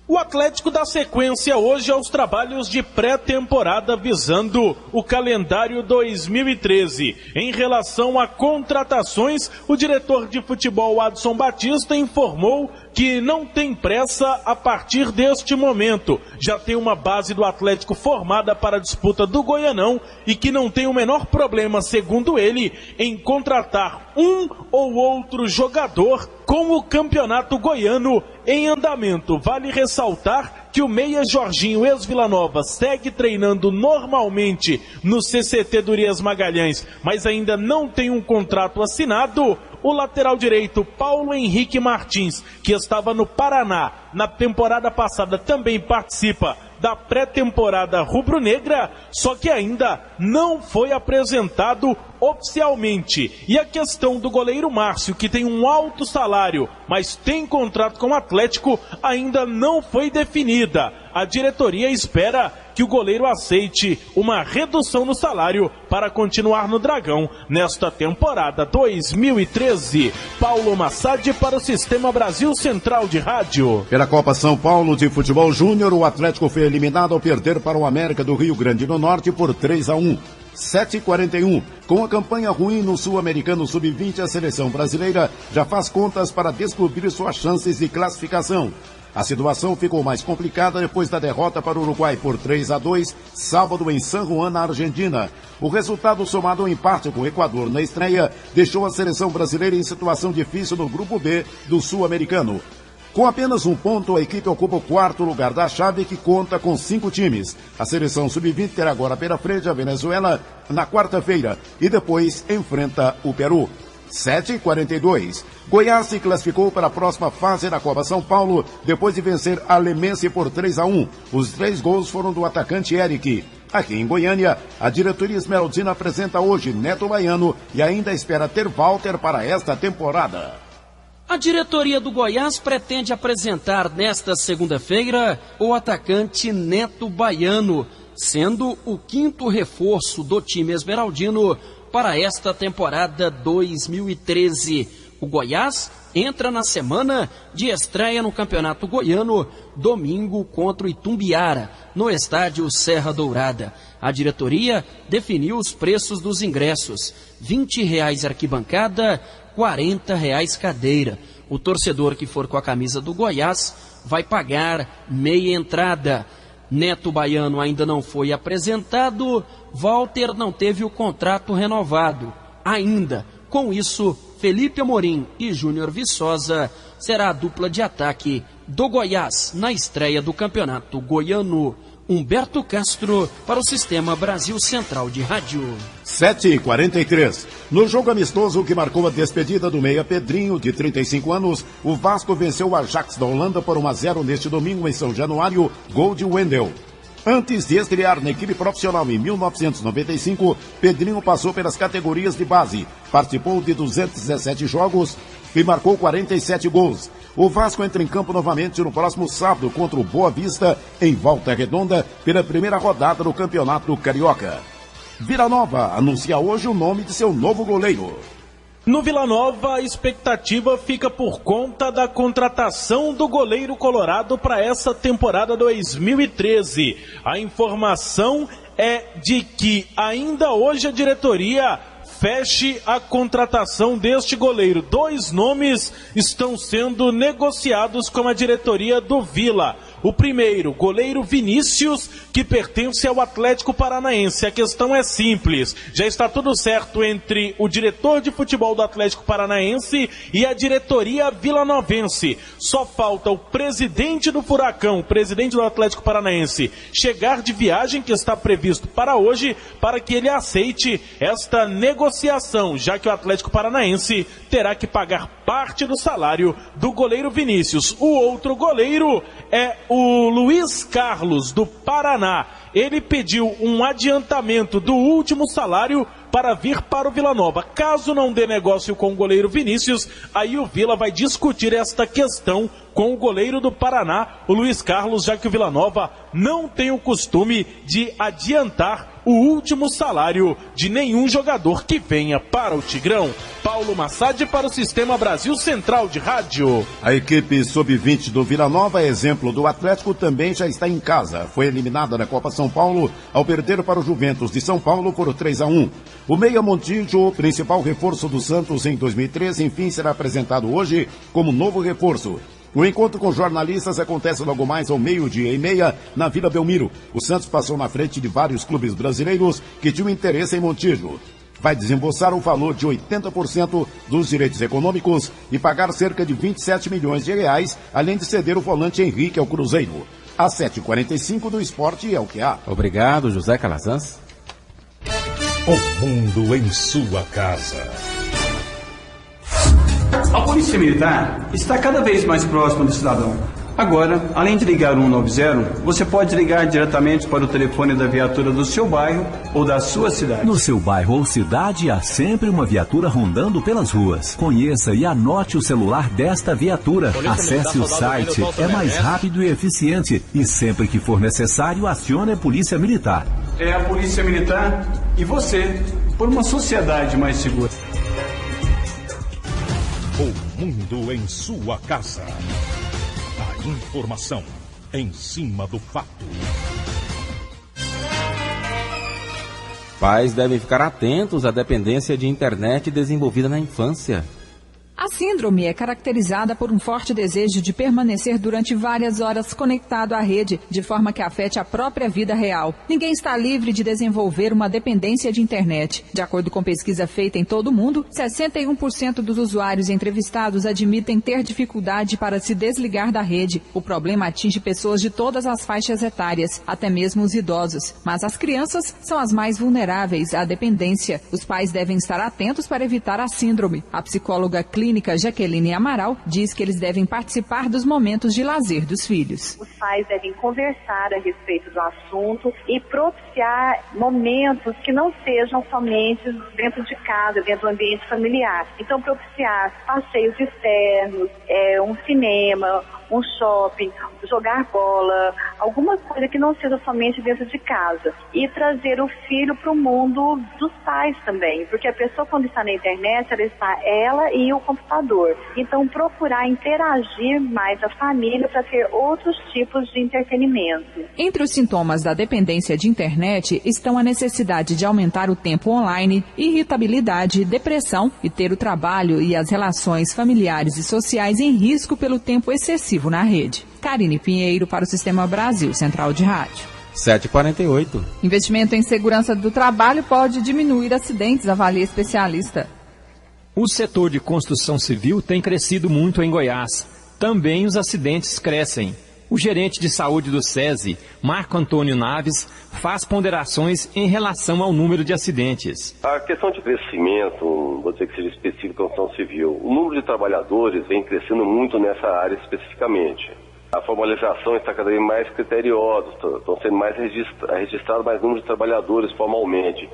O Atlético dá sequência hoje aos trabalhos de pré-temporada visando o calendário 2013. Em relação a contratações, o diretor de futebol Adson Batista informou que não tem pressa a partir deste momento. Já tem uma base do Atlético formada para a disputa do Goianão e que não tem o menor problema, segundo ele, em contratar um ou outro jogador com o Campeonato Goiano em andamento. Vale ressaltar que o meia Jorginho, ex-Vila Nova, segue treinando normalmente no CCT do Urias Magalhães, mas ainda não tem um contrato assinado. O lateral direito, Paulo Henrique Martins, que estava no Paraná na temporada passada, também participa da pré-temporada rubro-negra, só que ainda não foi apresentado oficialmente. E a questão do goleiro Márcio, que tem um alto salário, mas tem contrato com o Atlético, ainda não foi definida. A diretoria espera que o goleiro aceite uma redução no salário para continuar no Dragão nesta temporada 2013. Paulo Massad para o Sistema Brasil Central de Rádio. Pela Copa São Paulo de Futebol Júnior, o Atlético foi eliminado ao perder para o América do Rio Grande do Norte por 3-1. 7h41. Com a campanha ruim no Sul-Americano Sub-20, a seleção brasileira já faz contas para descobrir suas chances de classificação. A situação ficou mais complicada depois da derrota para o Uruguai por 3-2, sábado em San Juan, na Argentina. O resultado, somado ao empate com o Equador na estreia, deixou a seleção brasileira em situação difícil no Grupo B do Sul-Americano. Com apenas um ponto, a equipe ocupa o quarto lugar da chave, que conta com 5 times. A seleção sub-20 terá agora pela frente a Venezuela na quarta-feira e depois enfrenta o Peru. 7h42. Goiás se classificou para a próxima fase da Copa São Paulo depois de vencer a Lemense por 3-1. Os 3 gols foram do atacante Eric. Aqui em Goiânia, a diretoria esmeraldina apresenta hoje Neto Baiano e ainda espera ter Walter para esta temporada. A diretoria do Goiás pretende apresentar nesta segunda-feira o atacante Neto Baiano, sendo o 5º reforço do time esmeraldino para esta temporada 2013. O Goiás entra na semana de estreia no Campeonato Goiano, domingo contra o Itumbiara, no estádio Serra Dourada. A diretoria definiu os preços dos ingressos: R$20 arquibancada, R$40 cadeira. O torcedor que for com a camisa do Goiás vai pagar meia entrada. Neto Baiano ainda não foi apresentado, Walter não teve o contrato renovado ainda. Com isso, Felipe Amorim e Júnior Viçosa será a dupla de ataque do Goiás na estreia do Campeonato Goiano. Humberto Castro para o Sistema Brasil Central de Rádio. 7h43. No jogo amistoso que marcou a despedida do meia Pedrinho, de 35 anos, o Vasco venceu o Ajax da Holanda por 1-0 neste domingo em São Januário, gol de Wendel. Antes de estrear na equipe profissional em 1995, Pedrinho passou pelas categorias de base, participou de 217 jogos e marcou 47 gols. O Vasco entra em campo novamente no próximo sábado contra o Boa Vista, em Volta Redonda, pela primeira rodada do Campeonato Carioca. Vila Nova anuncia hoje o nome de seu novo goleiro. No Vila Nova, a expectativa fica por conta da contratação do goleiro colorado para essa temporada 2013. A informação é de que ainda hoje a diretoria feche a contratação deste goleiro. 2 nomes estão sendo negociados com a diretoria do Vila. O primeiro, goleiro Vinícius, que pertence ao Atlético Paranaense. A questão é simples. Já está tudo certo entre o diretor de futebol do Atlético Paranaense e a diretoria vilanovense. Só falta o presidente do Furacão, o presidente do Atlético Paranaense, chegar de viagem, que está previsto para hoje, para que ele aceite esta negociação, já que o Atlético Paranaense terá que pagar parte do salário do goleiro Vinícius. O outro goleiro é o Luiz Carlos, do Paraná. Ele pediu um adiantamento do último salário para vir para o Vila Nova. Caso não dê negócio com o goleiro Vinícius, aí o Vila vai discutir esta questão com o goleiro do Paraná, o Luiz Carlos, já que o Vila Nova não tem o costume de adiantar o último salário de nenhum jogador que venha para o Tigrão. Paulo Massad para o Sistema Brasil Central de Rádio. A equipe sub-20 do Vila Nova, exemplo do Atlético, também já está em casa. Foi eliminada na Copa São Paulo ao perder para o Juventus de São Paulo por 3-1. O Meia Montijo, principal reforço do Santos em 2013, enfim será apresentado hoje como novo reforço. O encontro com jornalistas acontece logo mais ao 12:30 na Vila Belmiro. O Santos passou na frente de vários clubes brasileiros que tinham interesse em Montijo. Vai desembolsar o valor de 80% dos direitos econômicos e pagar cerca de 27 milhões de reais, além de ceder o volante Henrique ao Cruzeiro. Às 7h45 do Esporte é o que há. Obrigado, José Calazans. O mundo em sua casa. A Polícia Militar está cada vez mais próxima do cidadão. Agora, além de ligar 190, você pode ligar diretamente para o telefone da viatura do seu bairro ou da sua cidade. No seu bairro ou cidade, há sempre uma viatura rondando pelas ruas. Conheça e anote o celular desta viatura. Acesse o site, é mais rápido e eficiente. E sempre que for necessário, acione a Polícia Militar. É a Polícia Militar e você, por uma sociedade mais segura. O mundo em sua casa. A informação em cima do fato. Pais devem ficar atentos à dependência de internet desenvolvida na infância. A síndrome é caracterizada por um forte desejo de permanecer durante várias horas conectado à rede, de forma que afete a própria vida real. Ninguém está livre de desenvolver uma dependência de internet. De acordo com pesquisa feita em todo o mundo, 61% dos usuários entrevistados admitem ter dificuldade para se desligar da rede. O problema atinge pessoas de todas as faixas etárias, até mesmo os idosos. Mas as crianças são as mais vulneráveis à dependência. Os pais devem estar atentos para evitar a síndrome. A psicóloga clínica Jaqueline Amaral diz que eles devem participar dos momentos de lazer dos filhos. Os pais devem conversar a respeito do assunto e propiciar momentos que não sejam somente dentro de casa, dentro do ambiente familiar. Então, propiciar passeios externos, um cinema, um shopping, jogar bola, alguma coisa que não seja somente dentro de casa. E trazer o filho para o mundo dos pais também, porque a pessoa quando está na internet, ela e o computador. Então procurar interagir mais a família para ter outros tipos de entretenimento. Entre os sintomas da dependência de internet estão a necessidade de aumentar o tempo online, irritabilidade, depressão e ter o trabalho e as relações familiares e sociais em risco pelo tempo excessivo na rede. Karine Pinheiro para o Sistema Brasil Central de Rádio. 7h48. Investimento em segurança do trabalho pode diminuir acidentes, avalia especialista. O setor de construção civil tem crescido muito em Goiás. Também os acidentes crescem. O gerente de saúde do SESI, Marco Antônio Naves, faz ponderações em relação ao número de acidentes. A questão de crescimento, vou dizer que seja específico à construção civil, o número de trabalhadores vem crescendo muito nessa área especificamente. A formalização está cada vez mais criteriosa, estão sendo mais registrados mais número de trabalhadores formalmente.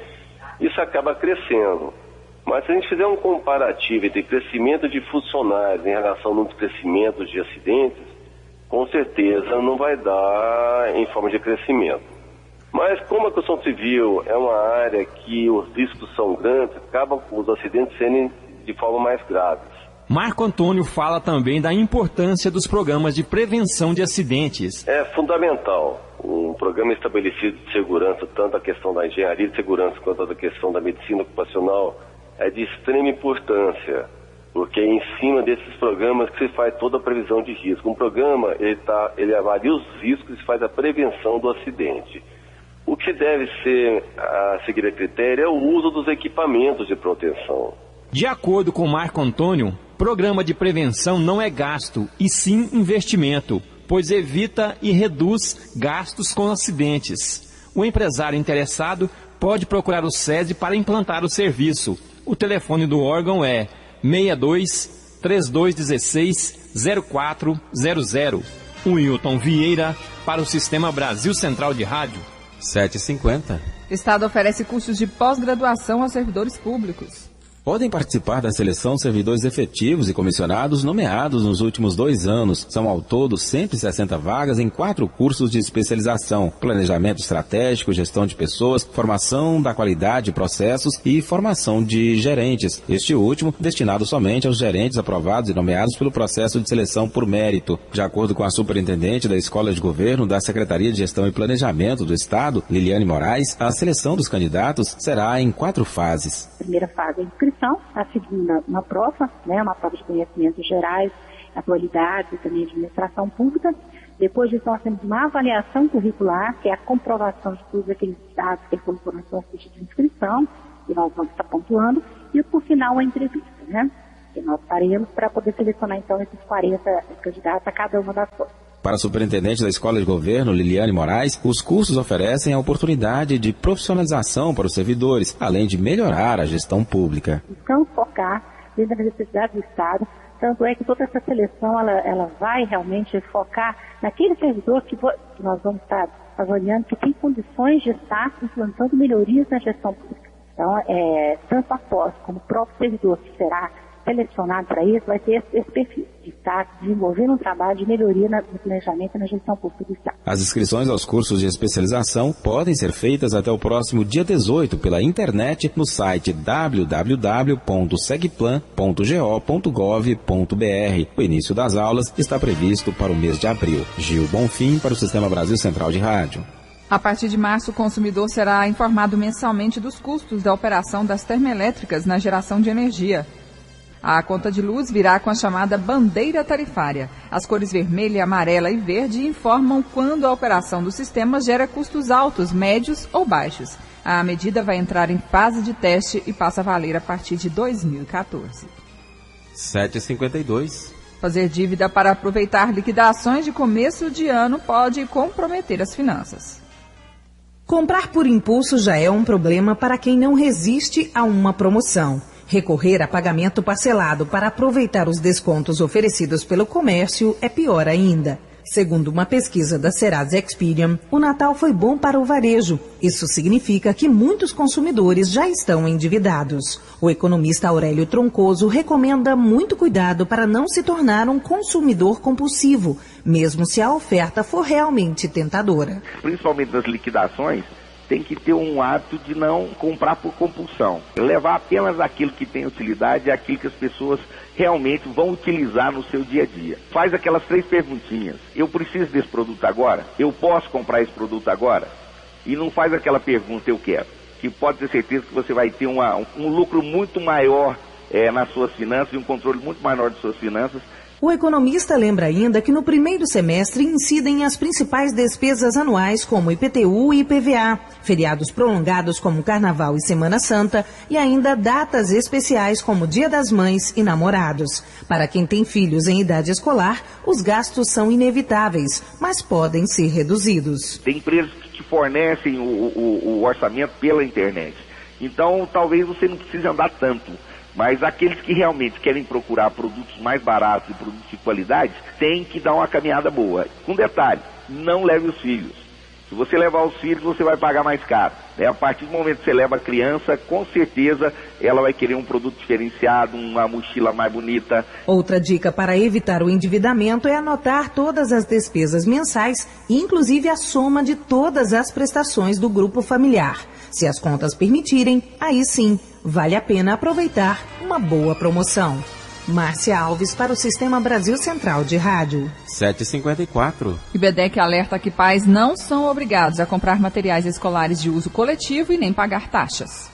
Isso acaba crescendo. Mas se a gente fizer um comparativo entre crescimento de funcionários em relação ao número de crescimento de acidentes, com certeza não vai dar em forma de crescimento. Mas como a construção civil é uma área que os riscos são grandes, acabam os acidentes sendo de forma mais graves. Marco Antônio fala também da importância dos programas de prevenção de acidentes. É fundamental. Um programa estabelecido de segurança, tanto a questão da engenharia de segurança quanto a questão da medicina ocupacional, é de extrema importância, porque é em cima desses programas que se faz toda a previsão de risco. Um programa, ele avalia os riscos e faz a prevenção do acidente. O que deve ser a seguir a critério é o uso dos equipamentos de proteção. De acordo com Marco Antônio, programa de prevenção não é gasto, e sim investimento, pois evita e reduz gastos com acidentes. O empresário interessado pode procurar o SESI para implantar o serviço. O telefone do órgão é 62-3216-0400. Wilton Vieira para o Sistema Brasil Central de Rádio. 7h50. Estado oferece cursos de pós-graduação a servidores públicos. Podem participar da seleção servidores efetivos e comissionados nomeados nos últimos 2 anos. São ao todo 160 vagas em 4 cursos de especialização: planejamento estratégico, gestão de pessoas, formação da qualidade de processos e formação de gerentes. Este último destinado somente aos gerentes aprovados e nomeados pelo processo de seleção por mérito. De acordo com a superintendente da Escola de Governo da Secretaria de Gestão e Planejamento do Estado, Liliane Moraes, a seleção dos candidatos será em 4 fases. A primeira fase é a inscrição, a segunda uma prova de conhecimentos gerais, atualidades e também administração pública. Depois disso nós temos uma avaliação curricular, que é a comprovação de todos aqueles dados que ele colocou na sua ficha de inscrição, e nós vamos estar pontuando, e por final a entrevista, que nós faremos para poder selecionar então esses 40 candidatos a cada uma das coisas. Para a superintendente da Escola de Governo, Liliane Moraes, os cursos oferecem a oportunidade de profissionalização para os servidores, além de melhorar a gestão pública. Então, focar dentro das necessidades do Estado, tanto é que toda essa seleção ela vai realmente focar naquele servidor que nós vamos estar avaliando que tem condições de estar implantando melhorias na gestão pública. Então, tanto após como o próprio servidor que será selecionado para isso, vai ter esse perfil de estar desenvolvendo um trabalho de melhoria no planejamento e na gestão pública do Estado. As inscrições aos cursos de especialização podem ser feitas até o próximo dia 18 pela internet no site www.segplan.go.gov.br. O início das aulas está previsto para o mês de abril. Gil Bonfim para o Sistema Brasil Central de Rádio. A partir de março, o consumidor será informado mensalmente dos custos da operação das termoelétricas na geração de energia. A conta de luz virá com a chamada bandeira tarifária. As cores vermelha, amarela e verde informam quando a operação do sistema gera custos altos, médios ou baixos. A medida vai entrar em fase de teste e passa a valer a partir de 2014. 7h52. Fazer dívida para aproveitar liquidações de começo de ano pode comprometer as finanças. Comprar por impulso já é um problema para quem não resiste a uma promoção. Recorrer a pagamento parcelado para aproveitar os descontos oferecidos pelo comércio é pior ainda. Segundo uma pesquisa da Serasa Experian, o Natal foi bom para o varejo. Isso significa que muitos consumidores já estão endividados. O economista Aurélio Troncoso recomenda muito cuidado para não se tornar um consumidor compulsivo, mesmo se a oferta for realmente tentadora. Principalmente nas liquidações, tem que ter um hábito de não comprar por compulsão. Levar apenas aquilo que tem utilidade, aquilo que as pessoas realmente vão utilizar no seu dia a dia. Faz aquelas 3 perguntinhas. Eu preciso desse produto agora? Eu posso comprar esse produto agora? E não faz aquela pergunta, eu quero. Que pode ter certeza que você vai ter um lucro muito maior nas suas finanças e um controle muito maior de suas finanças. O economista lembra ainda que no primeiro semestre incidem as principais despesas anuais como IPTU e IPVA, feriados prolongados como Carnaval e Semana Santa e ainda datas especiais como Dia das Mães e Namorados. Para quem tem filhos em idade escolar, os gastos são inevitáveis, mas podem ser reduzidos. Tem empresas que te fornecem o orçamento pela internet, então talvez você não precise andar tanto. Mas aqueles que realmente querem procurar produtos mais baratos e produtos de qualidade, tem que dar uma caminhada boa. Com detalhe, não leve os filhos. Se você levar os filhos, você vai pagar mais caro. A partir do momento que você leva a criança, com certeza ela vai querer um produto diferenciado, uma mochila mais bonita. Outra dica para evitar o endividamento é anotar todas as despesas mensais, inclusive a soma de todas as prestações do grupo familiar. Se as contas permitirem, aí sim, vale a pena aproveitar uma boa promoção. Márcia Alves para o Sistema Brasil Central de Rádio. 7h54. IBEDEC alerta que pais não são obrigados a comprar materiais escolares de uso coletivo e nem pagar taxas.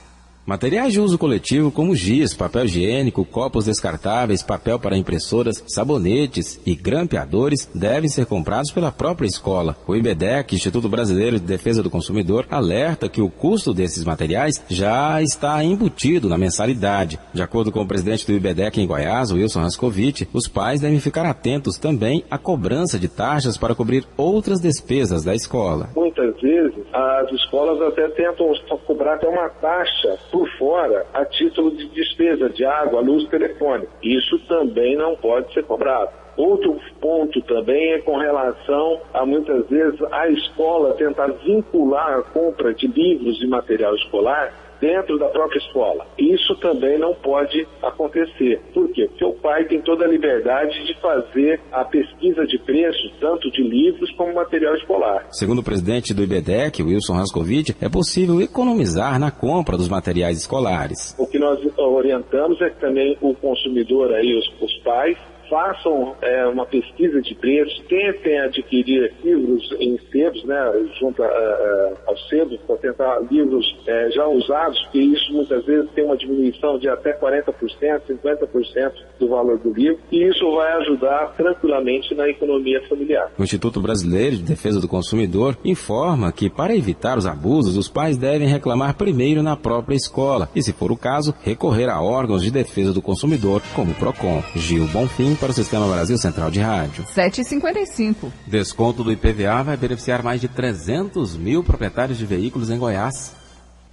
Materiais de uso coletivo como giz, papel higiênico, copos descartáveis, papel para impressoras, sabonetes e grampeadores devem ser comprados pela própria escola. O IBEDEC, Instituto Brasileiro de Defesa do Consumidor, alerta que o custo desses materiais já está embutido na mensalidade. De acordo com o presidente do IBEDEC em Goiás, Wilson Rascovitch, os pais devem ficar atentos também à cobrança de taxas para cobrir outras despesas da escola. Muitas vezes as escolas até tentam cobrar até uma taxa por fora a título de despesa de água, luz, telefone. Isso também não pode ser cobrado. Outro ponto também é com relação a muitas vezes a escola tentar vincular a compra de livros e material escolar dentro da própria escola. Isso também não pode acontecer. Por quê? Porque o pai tem toda a liberdade de fazer a pesquisa de preço, tanto de livros como material escolar. Segundo o presidente do IBDEC, Wilson Rascovitch, é possível economizar na compra dos materiais escolares. O que nós orientamos é que também o consumidor, aí, os pais, façam uma pesquisa de preços, tentem adquirir livros em sebos, né, junto aos sebos, para tentar livros já usados, porque isso muitas vezes tem uma diminuição de até 40%, 50% do valor do livro, e isso vai ajudar tranquilamente na economia familiar. O Instituto Brasileiro de Defesa do Consumidor informa que, para evitar os abusos, os pais devem reclamar primeiro na própria escola e, se for o caso, recorrer a órgãos de defesa do consumidor, como o PROCON. Gil Bonfim, para o Sistema Brasil Central de Rádio. 7h55. Desconto do IPVA vai beneficiar mais de 300 mil proprietários de veículos em Goiás.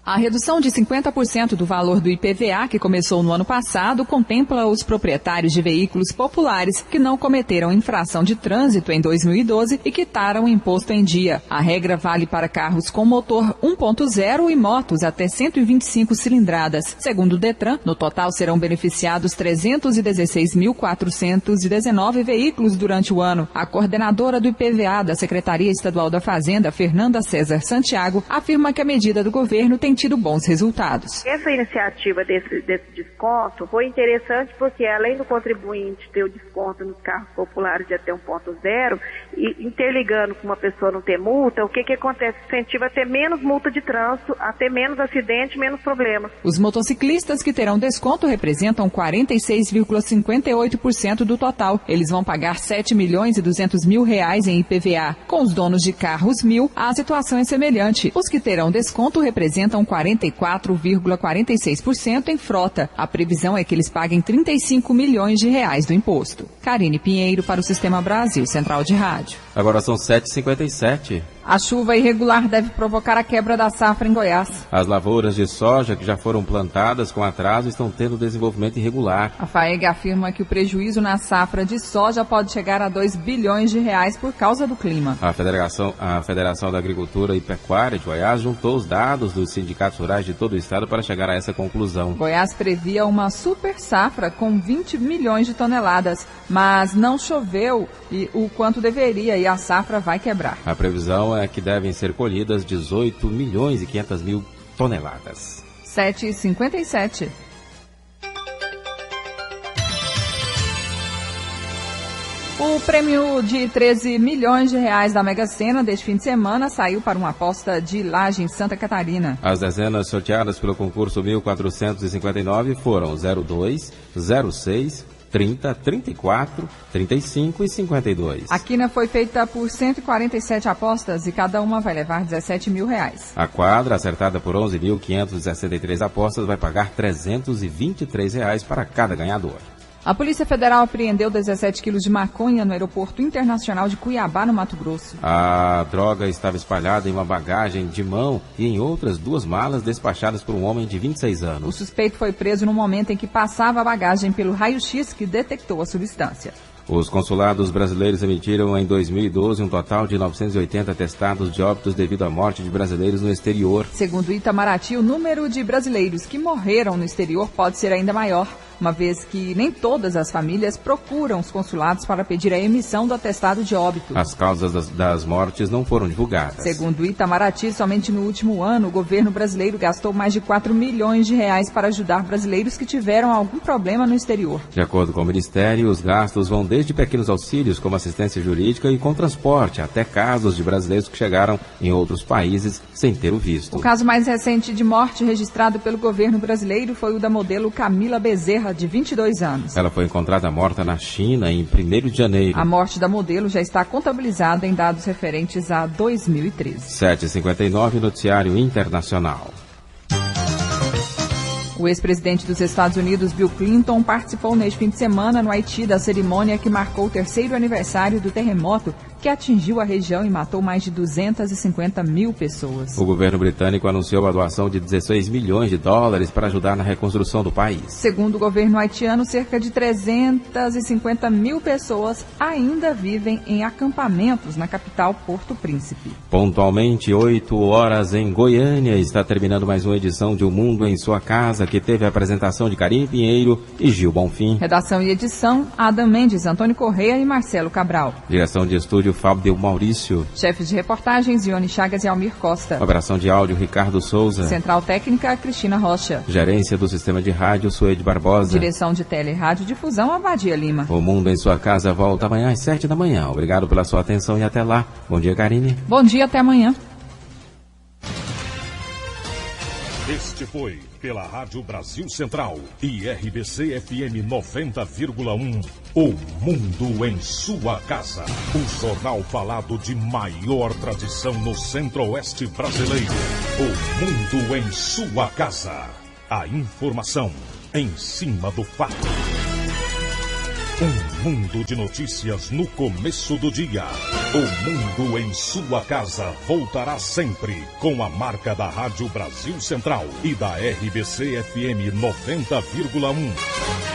A redução de 50% do valor do IPVA, que começou no ano passado, contempla os proprietários de veículos populares que não cometeram infração de trânsito em 2012 e quitaram o imposto em dia. A regra vale para carros com motor 1.0 e motos até 125 cilindradas. Segundo o Detran, no total serão beneficiados 316.419 veículos durante o ano. A coordenadora do IPVA da Secretaria Estadual da Fazenda, Fernanda César Santiago, afirma que a medida do governo tem tido bons resultados. Essa iniciativa desse desconto foi interessante porque, além do contribuinte ter o desconto nos carros populares de até 1.0, e interligando com uma pessoa não ter multa, o que acontece? Incentiva a ter menos multa de trânsito, a ter menos acidente, menos problemas. Os motociclistas que terão desconto representam 46,58% do total. Eles vão pagar R$7.200.000 em IPVA. Com os donos de carros 1.000, a situação é semelhante. Os que terão desconto representam 44,46% em frota. A previsão é que eles paguem R$35 milhões do imposto. Karine Pinheiro para o Sistema Brasil Central de Rádio. Agora são 7h57. A chuva irregular deve provocar a quebra da safra em Goiás. As lavouras de soja que já foram plantadas com atraso estão tendo desenvolvimento irregular. A FAEG afirma que o prejuízo na safra de soja pode chegar a R$2 bilhões por causa do clima. A Federação da Agricultura e Pecuária de Goiás juntou os dados dos sindicatos rurais de todo o estado para chegar a essa conclusão. Goiás previa uma super safra com 20 milhões de toneladas, mas não choveu o quanto deveria e a safra vai quebrar. A previsão é que devem ser colhidas 18.500.000 toneladas. 7h57. O prêmio de 13 milhões de reais da Mega Sena deste fim de semana saiu para uma aposta de Laje em Santa Catarina. As dezenas sorteadas pelo concurso 1459 foram 02, 06, 30, 34, 35 e 52. A quina foi feita por 147 apostas e cada uma vai levar 17 mil reais. A quadra, acertada por 11.563 apostas, vai pagar 323 reais para cada ganhador. A Polícia Federal apreendeu 17 quilos de maconha no Aeroporto Internacional de Cuiabá, no Mato Grosso. A droga estava espalhada em uma bagagem de mão e em outras 2 malas despachadas por um homem de 26 anos. O suspeito foi preso no momento em que passava a bagagem pelo raio-x que detectou a substância. Os consulados brasileiros emitiram em 2012 um total de 980 atestados de óbitos devido à morte de brasileiros no exterior. Segundo o Itamaraty, o número de brasileiros que morreram no exterior pode ser ainda maior, uma vez que nem todas as famílias procuram os consulados para pedir a emissão do atestado de óbito. As causas das mortes não foram divulgadas. Segundo o Itamaraty, somente no último ano, o governo brasileiro gastou mais de 4 milhões de reais para ajudar brasileiros que tiveram algum problema no exterior. De acordo com o Ministério, os gastos vão desde pequenos auxílios, como assistência jurídica e com transporte, até casos de brasileiros que chegaram em outros países sem ter o visto. O caso mais recente de morte registrado pelo governo brasileiro foi o da modelo Camila Bezerra, de 22 anos. Ela foi encontrada morta na China em 1º de janeiro. A morte da modelo já está contabilizada em dados referentes a 2013. 7h59, Noticiário Internacional. O ex-presidente dos Estados Unidos, Bill Clinton, participou neste fim de semana no Haiti da cerimônia que marcou o 3º aniversário do terremoto que atingiu a região e matou mais de 250 mil pessoas. O governo britânico anunciou a doação de 16 milhões de dólares para ajudar na reconstrução do país. Segundo o governo haitiano, cerca de 350 mil pessoas ainda vivem em acampamentos na capital Porto Príncipe. Pontualmente, 8 horas em Goiânia, está terminando mais uma edição de O Mundo em Sua Casa, que teve a apresentação de Karine Pinheiro e Gil Bonfim. Redação e edição, Adam Mendes, Antônio Correia e Marcelo Cabral. Direção de estúdio, Fábio Maurício. Chefes de reportagens, Ione Chagas e Almir Costa. Operação de áudio, Ricardo Souza. Central técnica, Cristina Rocha. Gerência do sistema de rádio, Suede Barbosa. Direção de tele e rádio difusão, Abadia Lima. O Mundo em Sua Casa volta amanhã às 7 da manhã. Obrigado pela sua atenção e até lá. Bom dia, Karine. Bom dia, até amanhã. Este foi, pela Rádio Brasil Central e RBC FM 90,1, O Mundo em Sua Casa. O jornal falado de maior tradição no Centro-Oeste brasileiro. O Mundo em Sua Casa. A informação em cima do fato. Um mundo de notícias no começo do dia. O Mundo em Sua Casa voltará sempre com a marca da Rádio Brasil Central e da RBC FM 90,1.